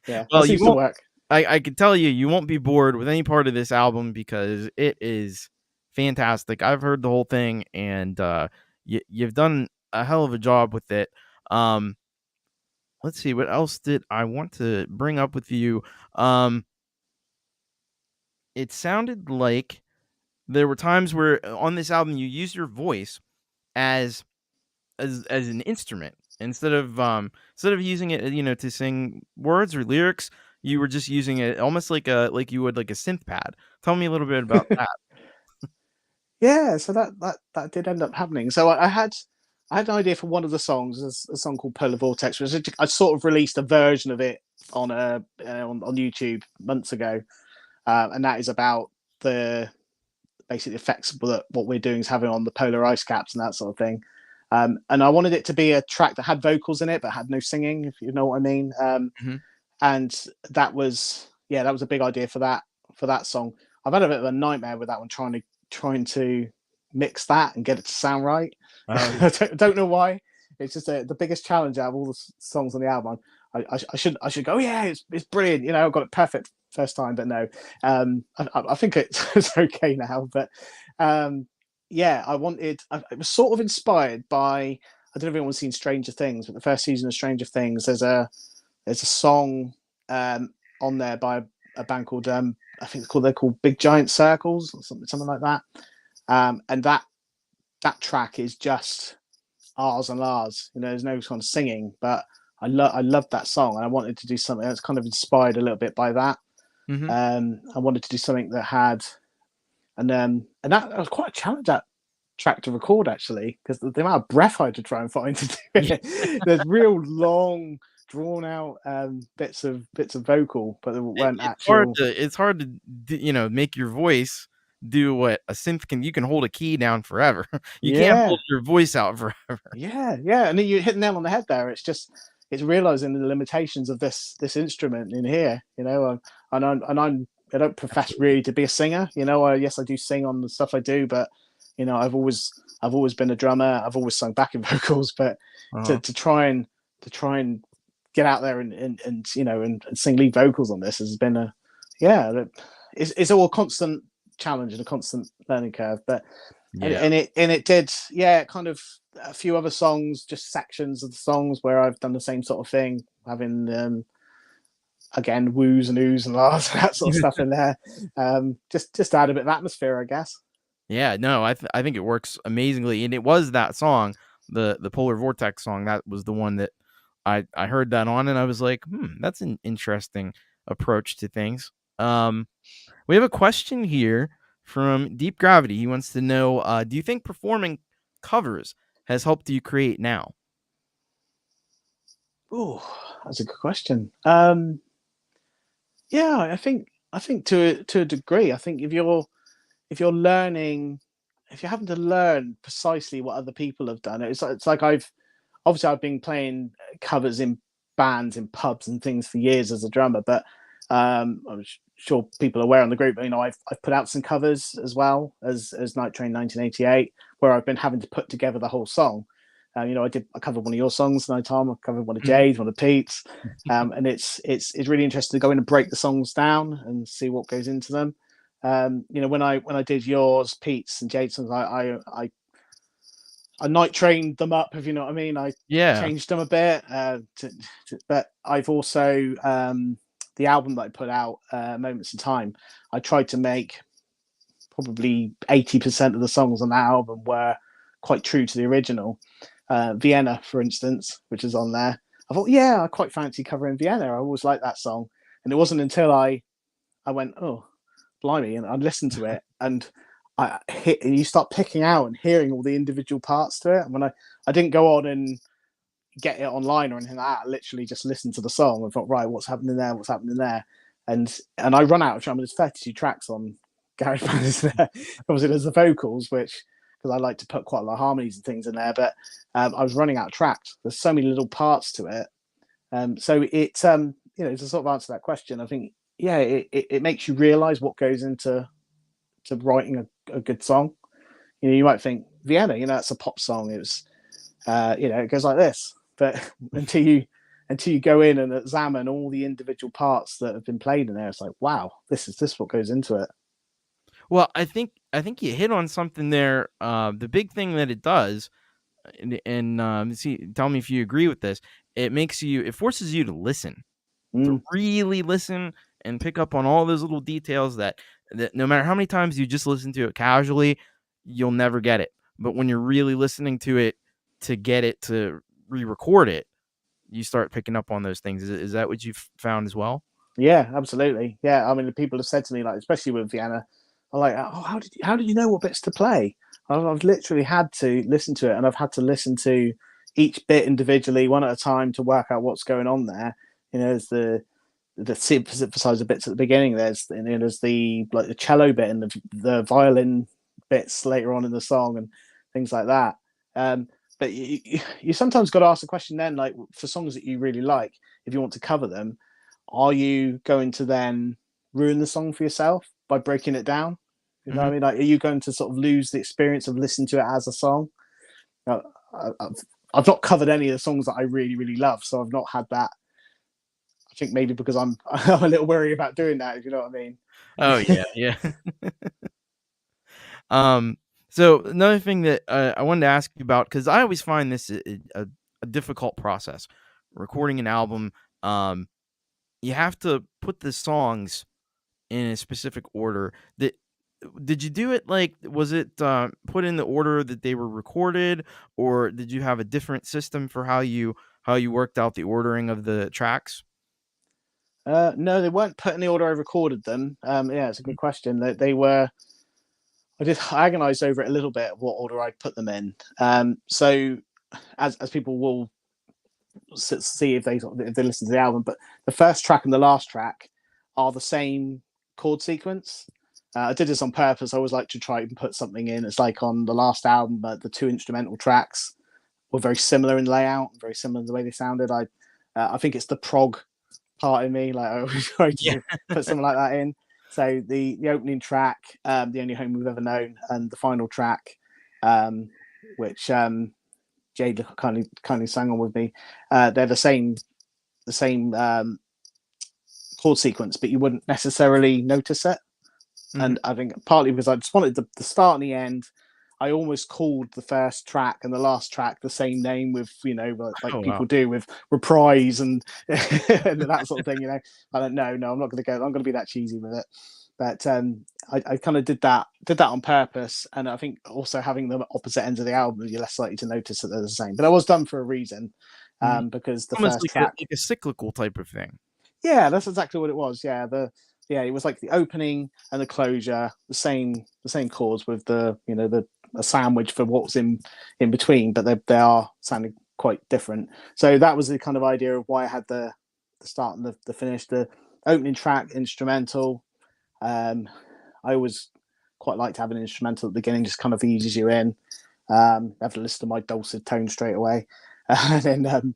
yeah, that Well, you seems to won't. work. I can tell you won't be bored with any part of this album because it is fantastic. I've heard the whole thing, and you've done a hell of a job with it. Um, let's see, what else did I want to bring up with you? Um, it sounded like there were times where on this album you used your voice as as an instrument instead of using it to sing words or lyrics. You were just using it almost like you would like a synth pad. Tell me a little bit about that. Yeah, so that did end up happening. So I had an idea for one of the songs, a song called Polar Vortex, which I sort of released a version of it on on YouTube months ago, and that is about the basically effects that what we're doing is having on the polar ice caps and that sort of thing. And I wanted it to be a track that had vocals in it but had no singing, if you know what I mean. Mhm. And that was a big idea for that song. I've had a bit of a nightmare with that one, trying to mix that and get it to sound right. Oh, I don't know why. It's just the biggest challenge out of all the songs on the album. I should go, yeah, it's brilliant. I got it perfect first time, but no. I think it's okay now. But yeah, it was sort of inspired by, I don't know if anyone's seen Stranger Things, but the first season of Stranger Things, there's a song on there by a band called I think they're called Big Giant Circles or something like that. And that track is just R's and R's. There's no kind of singing, but I loved that song, and I wanted to do something that's kind of inspired a little bit by that. mhm. I wanted to do something that had, and that was quite a challenge track to record actually, because the amount of breath I had to try and find to do Yeah. it. There's real long, drawn out bits of vocal, but there It, weren't it's hard actual. to make your voice do what a synth can. You can hold a key down forever. You can't Yeah, hold your voice out forever. yeah, and then you hit the nail on the head there. It's realizing the limitations of this instrument in here. I don't profess really to be a singer. Yes, I do sing on the stuff I do, but I've always been a drummer. I've always sung backing vocals, but to, Uh-huh. to try and to try and get out there and sing lead vocals on this has been yeah, it's all a constant challenge and a constant learning curve. But and, Yeah. and it did, yeah, kind of a few other songs, just sections of the songs where I've done the same sort of thing, having again woos and oohs and lahs and that sort of stuff in there, just to add a bit of atmosphere, I guess. Yeah, no, I think it works amazingly, and it was that song, the Polar Vortex song, that was the one that I heard that on, and I was like, that's an interesting approach to things. We have a question here from Deep Gravity. He wants to know, do you think performing covers has helped you create now? Oh, that's a good question. Yeah, I think to a degree, I think if you're learning, if you're having to learn precisely what other people have done, it's like I've been playing covers in bands in pubs and things for years as a drummer, but I'm sure people are aware on the group. I've put out some covers as well as Night Train 1988, where I've been having to put together the whole song. I covered one of your songs, Night Time. I covered one of Mhm. Jade's, one of Pete's, and it's really interesting to go in and break the songs down and see what goes into them. When I did yours, Pete's, and Jade's songs, I night trained them up, if you know what I mean. I Yeah. changed them a bit, but I've also the album that I put out, Moments in Time. I tried to make probably 80% of the songs on that album were quite true to the original. Vienna, for instance, which is on there. I thought, yeah, I quite fancy covering Vienna. I always liked that song, and it wasn't until I went, oh, blimey, and I listened to it, and and you start picking out and hearing all the individual parts to it. And when I didn't go on and get it online or anything like that, I literally just listened to the song and thought, right, what's happening there? What's happening there? And I run out of time. There's 32 tracks on GarageBand, isn't there? Obviously, there's the vocals, which because I like to put quite a lot of harmonies and things in there, but I was running out of tracks. There's so many little parts to it. So it's to sort of answer that question, I think yeah, it makes you realize what goes into writing a good song. You might think Vienna, it's a pop song. It was, it goes like this, but until you go in and examine all the individual parts that have been played in there, it's like, wow, this what goes into it. Well, I think you hit on something there. The big thing that it does, and see, tell me if you agree with this. It forces you to listen, to Mm, really listen and pick up on all those little details that no matter how many times you just listen to it casually, you'll never get it. But when you're really listening to it to get it to re-record it, you start picking up on those things. Is that what you've found as well? yeah, absolutely. Yeah, I mean, the people have said to me, like, especially with Vienna, are like, oh, how did you know what bits to play? I've literally had to listen to it, and I've had to listen to each bit individually, one at a time, to work out what's going on there. There's the synthesizer bits at the beginning. There's the like the cello bit and the violin bits later on in the song and things like that. But you sometimes got to ask the question then, like for songs that you really like, if you want to cover them, are you going to then ruin the song for yourself by breaking it down? You know what I Mhm. mean? Like, are you going to sort of lose the experience of listening to it as a song? Now, I've not covered any of the songs that I really, really love, so I've not had that. I think maybe because I'm I'm a little wary about doing that, if you know what I mean. Oh, yeah, yeah. Um, so another thing that, I wanted to ask you about, because I always find this a difficult process. Recording an album, you have to put the songs in a specific order. Did you do it like was it, put in the order that they were recorded, or did you have a different system for how you worked out the ordering of the tracks? No, they weren't put in the order I recorded them. Yeah, it's a Mhm. good question. They were. I agonized over it a little bit, what order I'd put them in. So as people will see if they listen to the album, but the first track and the last track are the same chord sequence. I did this on purpose. I always like to try and put something in. It's like on the last album, but the two instrumental tracks were very similar in layout, very similar in the way they sounded. I think it's the prog part in me. Like I always try Yeah. to put something like that in. So the opening track, "The Only Home We've Ever Known," and the final track, which Jade kindly sang on with me. They're the same chord sequence, but you wouldn't necessarily notice it. Mm-hmm. And I think partly because I just wanted the start and the end. I almost called the first track and the last track the same name with, like Oh people wow. do with reprise and, and that sort of thing. I don't know. No, I'm not going to go. I'm going to be that cheesy with it. But I kind of did that on purpose, and I think also having them at opposite ends of the album, you're less likely to notice that they're the same. But that was done for a reason, Mm-hmm. because the Almost first like a track, cyclical type of thing. yeah, that's exactly what it was. Yeah, it was like the opening and the closure, the same chords with the a sandwich for what's in between, but they are sounding quite different. So that was the kind of idea of why I had the start and the finish. The opening track instrumental. I always quite like to have an instrumental at the beginning, just kind of eases you in. Have to listen to my dulcet tone straight away, and then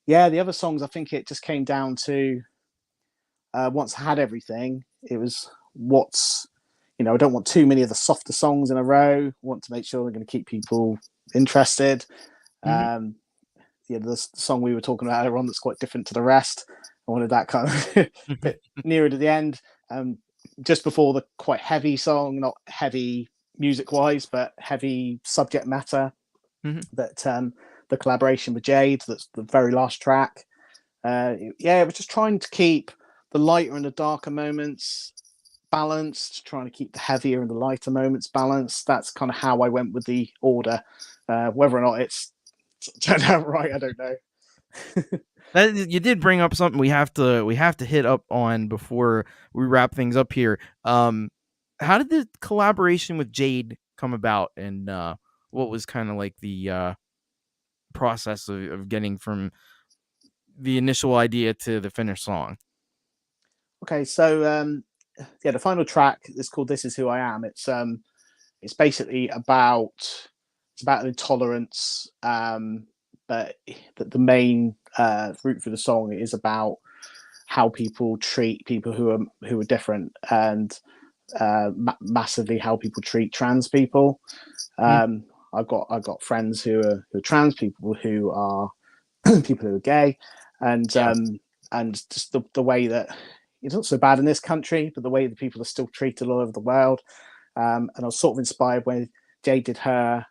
yeah, the other songs I think it just came down to once I had everything, it was I don't want too many of the softer songs in a row. I want to make sure they're going to keep people interested. Mm-hmm. Um, the song we were talking about earlier on that's quite different to the rest. I wanted that kind of bit nearer to the end, just before the quite heavy song, not heavy music wise, but heavy subject matter. Mm-hmm. That the collaboration with Jade, that's the very last track. Yeah, it was just trying to keep the lighter and the darker moments balanced, trying to keep the heavier and the lighter moments balanced. That's kind of how I went with the order. Whether or not it's turned out right, I don't know. That, you did bring up something we have to hit up on before we wrap things up here. How did the collaboration with Jade come about, and what was kind of like the process of getting from the initial idea to the finished song? Okay, so yeah, the final track is called "This Is Who I Am." It's basically about intolerance, but the main root for the song is about how people treat people who are different, and massively how people treat trans people. Mm, I've got friends who are trans, people who are people who are gay, and yeah, just the way that it's not so bad in this country, but the way that people are still treated all over the world. And I was sort of inspired when Jade did her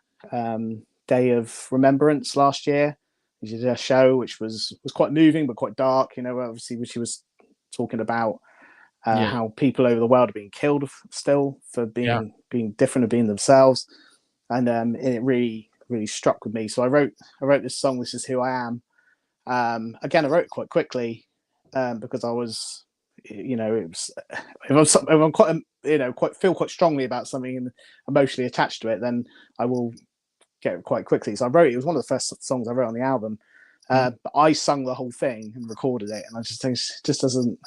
Day of Remembrance last year. She did a show which was quite moving but quite dark. Obviously, she was talking about yeah, how people over the world are being killed still for yeah, being different and being themselves, and it really struck with me. So I wrote this song. This is who I am. Again, I wrote it quite quickly because I was, it was if I'm quite quite feel quite strongly about something and emotionally attached to it, then I will get it quite quickly. So I wrote it. It was one of the first songs I wrote on the album. mhm, But I sung the whole thing and recorded it, and I just think it just doesn't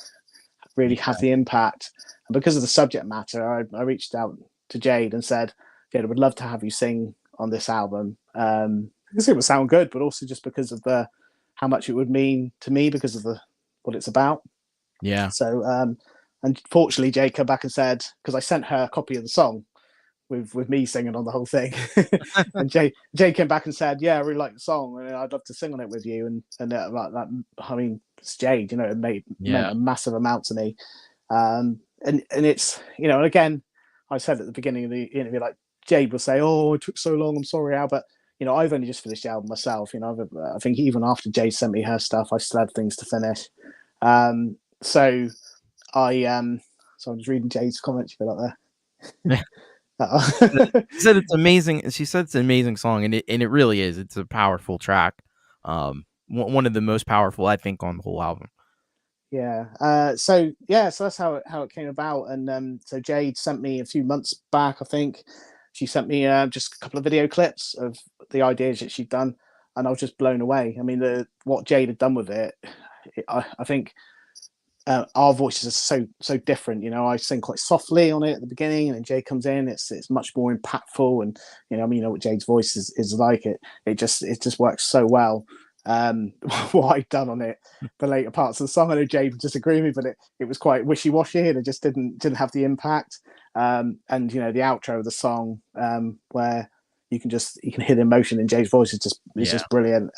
really yeah, have the impact. And because of the subject matter, I reached out to Jade and said, Jade, I would love to have you sing on this album. Because it would sound good, but also just because of the how much it would mean to me because of the what it's about. yeah. So unfortunately, Jade came back and said, because I sent her a copy of the song with me singing on the whole thing, and Jay came back and said, "Yeah, I really like the song, and I'd love to sing on it with you." And like that, I mean, it's Jade, it meant Yeah. a massive amount to me. And it's and again, I said at the beginning of the interview, like Jade will say, "Oh, it took so long. I'm sorry, Al," but I've only just finished the album myself. I think even after Jade sent me her stuff, I still had things to finish. So I so I'm just reading Jade's comments you got up there. She said it's amazing. She said it's an amazing song, and it really is. It's a powerful track. One of the most powerful, I think, on the whole album. So that's how it came about. And so Jade sent me a few months back, I think. She sent me just a couple of video clips of the ideas that she'd done, and I was just blown away. I mean, the what Jade had done with I think our voices are so different. You know, I sing quite softly on it at the beginning, and then Jade comes in. It's much more impactful, and I mean, you know what Jade's voice is like. It just works so well. What I've done on it, the later parts of the song, I know Jade would disagree with me, but it was quite wishy washy, and it just didn't have the impact. And the outro of the song, where you can hear the emotion in Jade's voice is Yeah. just brilliant.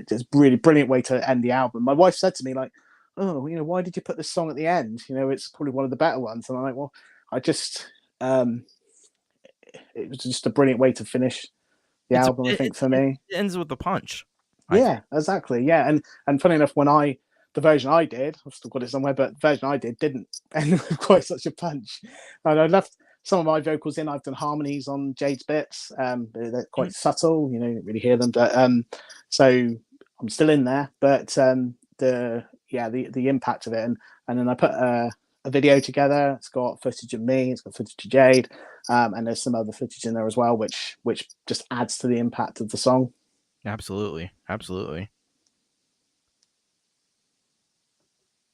Just really brilliant way to end the album. My wife said to me, like, oh, why did you put this song at the end? It's probably one of the better ones. And I'm like, well, I just, it was just a brilliant way to finish the It's album, I think, for it me. ends with a punch, I think. Yeah, exactly. Yeah. And funny enough, the version I did, I've still got it somewhere, but the version I did didn't end with quite such a punch. And I left some of my vocals in. I've done harmonies on Jade's bits. They're Mhm. quite subtle, you don't really hear them. But so I'm still in there. But the impact of it, and then I put a video together. It's got footage of me, it's got footage of Jade, and there's some other footage in there as well, which just adds to the impact of the song. Absolutely. Absolutely.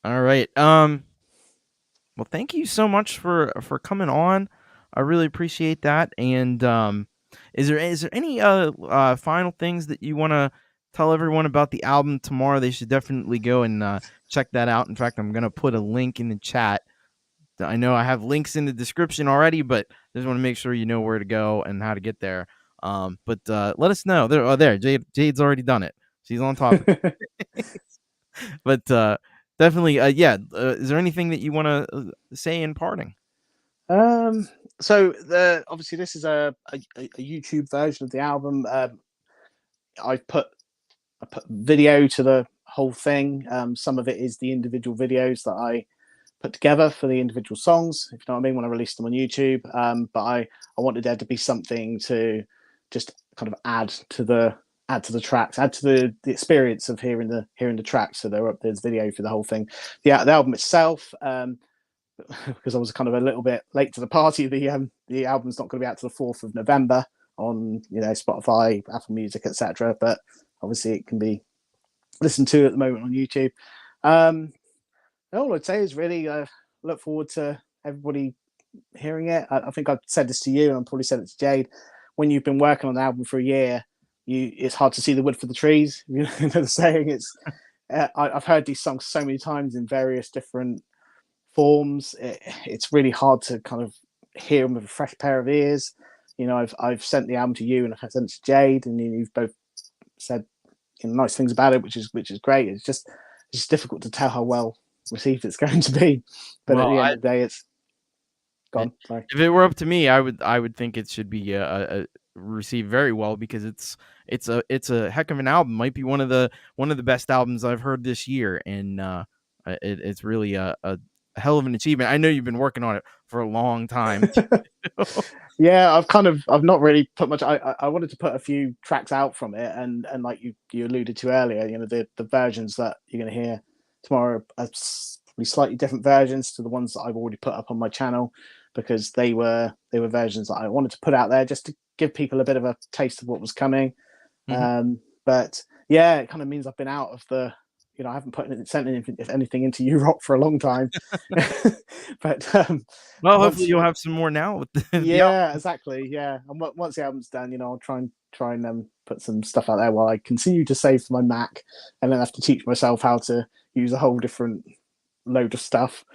All right. Well, thank you so much for coming on. I really appreciate that. And is there any final things that you want to tell everyone about the album tomorrow? They should definitely go and check that out. In fact, I'm gonna put a link in the chat. I know I have links in the description already, but I just want to make sure you know where to go and how to get there. But let us know. There, Jade's already done it. She's on top of it. But definitely, yeah. Is there anything that you want to say in parting? Um, so obviously this is a YouTube version of the album. I put I put video to the whole thing. Some of it is the individual videos that I put together for the individual songs, if you know what I mean, when I released them on YouTube. But I wanted there to be something to just kind of add to the tracks, add to the experience of hearing the tracks. So there's video for the whole thing. The album itself, because I was kind of a little bit late to the party. The album's not going to be out to the 4th of November on Spotify, Apple Music, etc. But obviously it can be listened to at the moment on YouTube. Um, all I'd say is really look forward to everybody hearing it. I think I've said this to you, and I've probably said it to Jade. When you've been working on an album for a year, it's hard to see the wood for the trees. You know the saying. I've heard these songs so many times in various different forms. It's really hard to kind of hear them with a fresh pair of ears. I've sent the album to you, and I've sent it to Jade, and you've both said nice things about it, which is great. It's difficult to tell how well received it's going to be, but at Well, the end of the day, it's gone. Sorry. if it were up to me, I would think it should be received very well because it's a heck of an album. Might be one of the best albums I've heard this year, and it's really a hell of an achievement. I know you've been working on it for a long time. Yeah, I've not really put much. I wanted to put a few tracks out from it, and like you alluded to earlier, the versions that you're going to hear tomorrow are probably slightly different versions to the ones that I've already put up on my channel, because they were versions that I wanted to put out there just to give people a bit of a taste of what was coming. Mhm. But yeah, it kind of means I've been out of I haven't sent anything into Europe for a long time. But Well, hopefully once you'll have some more now with the album. yeah, exactly. Yeah, and once the album's done, I'll try and put some stuff out there while I continue to save for my Mac, and then have to teach myself how to use a whole different load of stuff.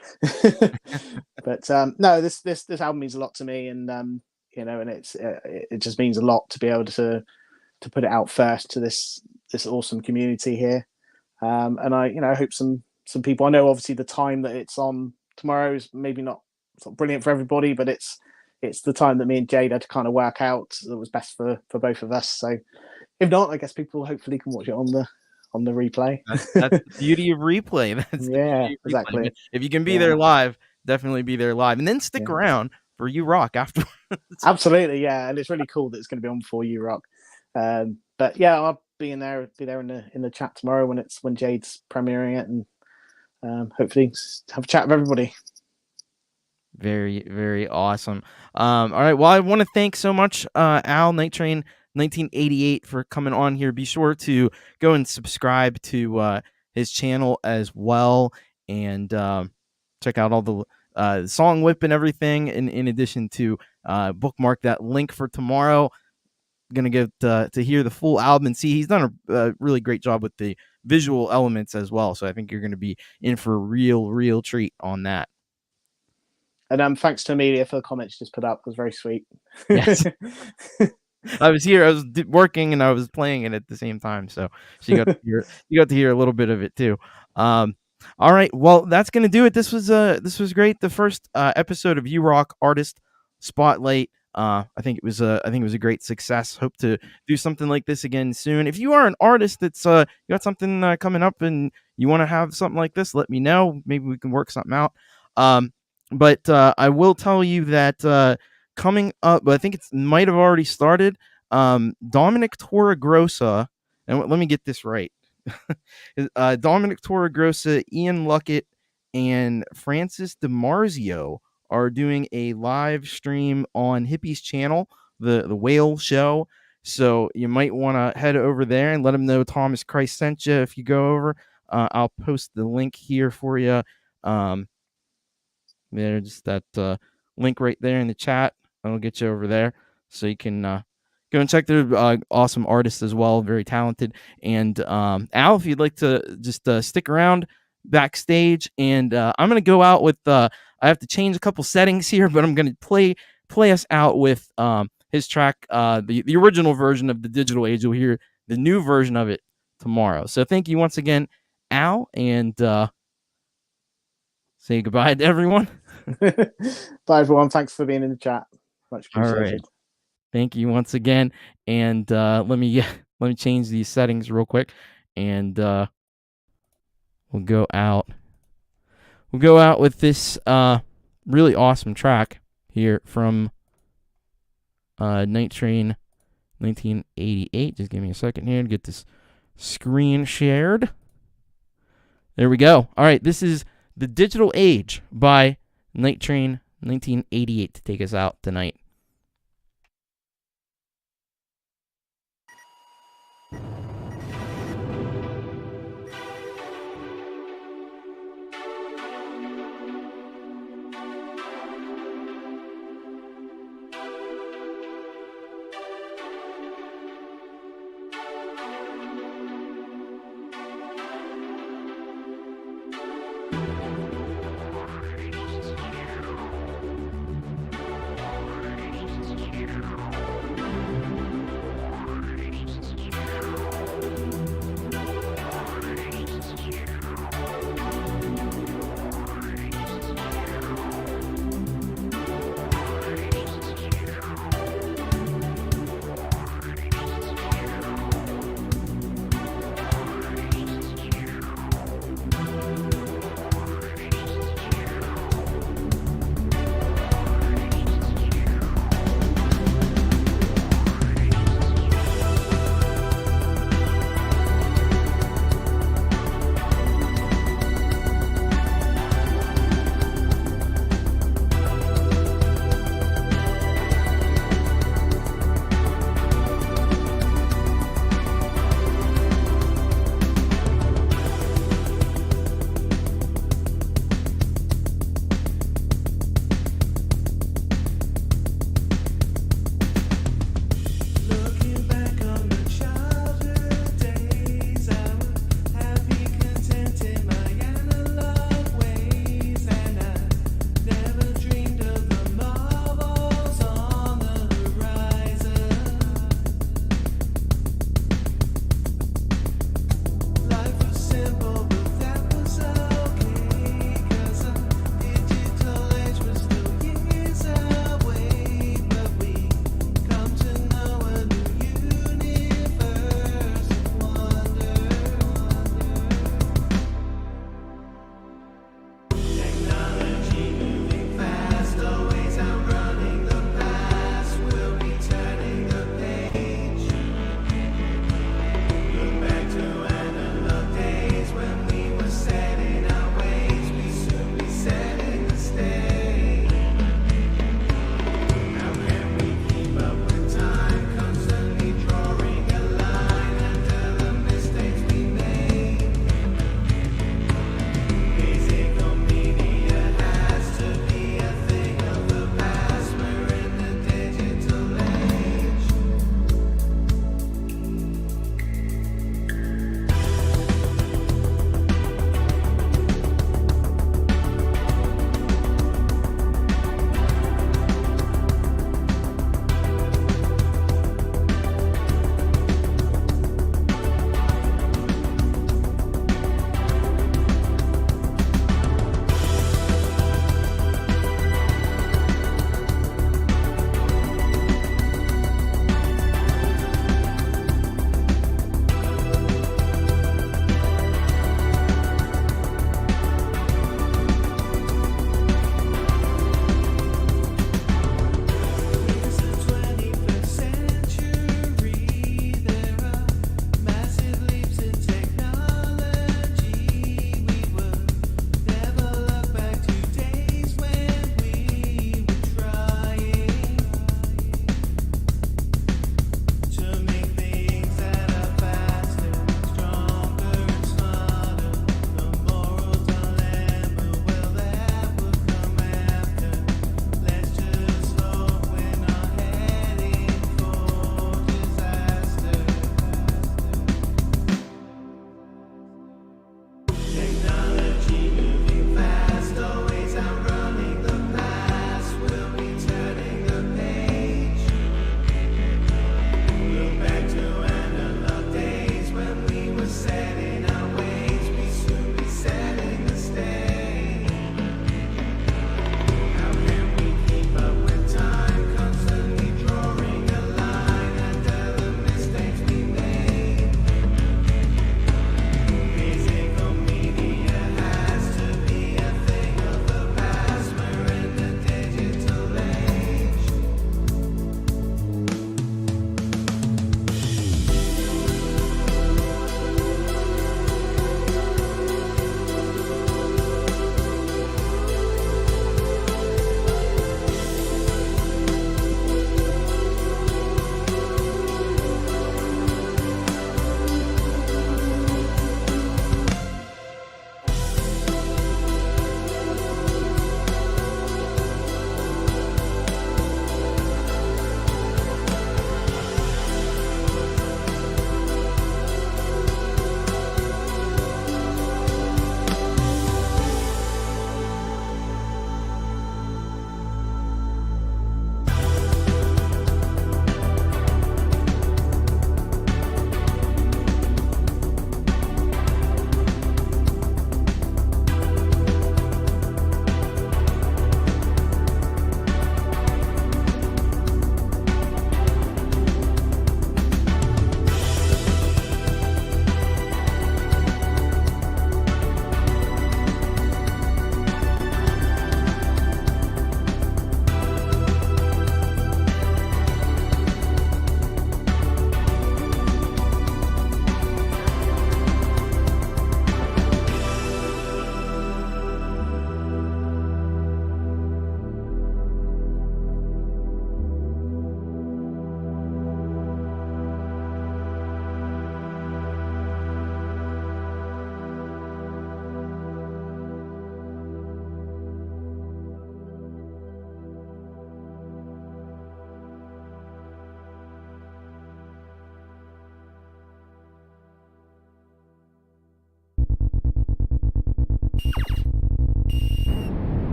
But no, this album means a lot to me, and and it just means a lot to be able to put it out first to this awesome community here. And I hope some people. I know obviously the time that it's on tomorrow is maybe not sort of brilliant for everybody, but it's the time that me and Jade had to kind of work out that was best for both of us. So if not, I guess people hopefully can watch it on the replay. That's the beauty of replay. That's the Yeah, beauty of replay. exactly. If you can be Yeah, there live, definitely be there live, and then stick yeah, around for You Rock after. absolutely. Yeah, and it's really cool that it's going to be on before you rock. But yeah, I'll be there in the chat tomorrow when Jade's premiering it, and hopefully have a chat with everybody. Very, very awesome. All right. Well, I want to thank so much Al Night Train 1988 for coming on here. Be sure to go and subscribe to his channel as well, and check out all the song whip and everything. In addition to bookmark that link for tomorrow. Gonna get to hear the full album and see he's done a really great job with the visual elements as well. So I think you're gonna be in for a real treat on that. And thanks to Amelia for the comments she just put up. It was very sweet. Yes. I was here. I was working and I was playing it at the same time, so she got to hear. You got to hear a little bit of it too. All right. Well, that's gonna do it. This was great. The first episode of You Rock Artist Spotlight. I think it was a great success. Hope to do something like this again soon. If you are an artist that's you got something coming up and you want to have something like this, let me know. Maybe we can work something out. But I will tell you that coming up, I think it might have already started. Dominic Torregrossa, and let me get this right. Dominic Torregrossa, Ian Luckett, and Francis DiMarzio are doing a live stream on Hippie's channel, the Whale Show. So you might want to head over there and let them know Thomas Christ sent you if you go over. I'll post the link here for you. There's that link right there in the chat. I'll get you over there so you can go and check their awesome artists as well. Very talented. And Al, if you'd like to just stick around backstage, and I'm going to go out with, I have to change a couple settings here, but I'm going to play us out with his track, the original version of The Digital Age. You'll hear the new version of it tomorrow. So thank you once again, Al, and say goodbye to everyone. Bye, everyone. Thanks for being in the chat. Much appreciated. All right. Thank you once again. And let me change these settings real quick, and we'll go out. We'll go out with this really awesome track here from Night Train 1988. Just give me a second here to get this screen shared. There we go. All right, this is The Digital Age by Night Train 1988 to take us out tonight.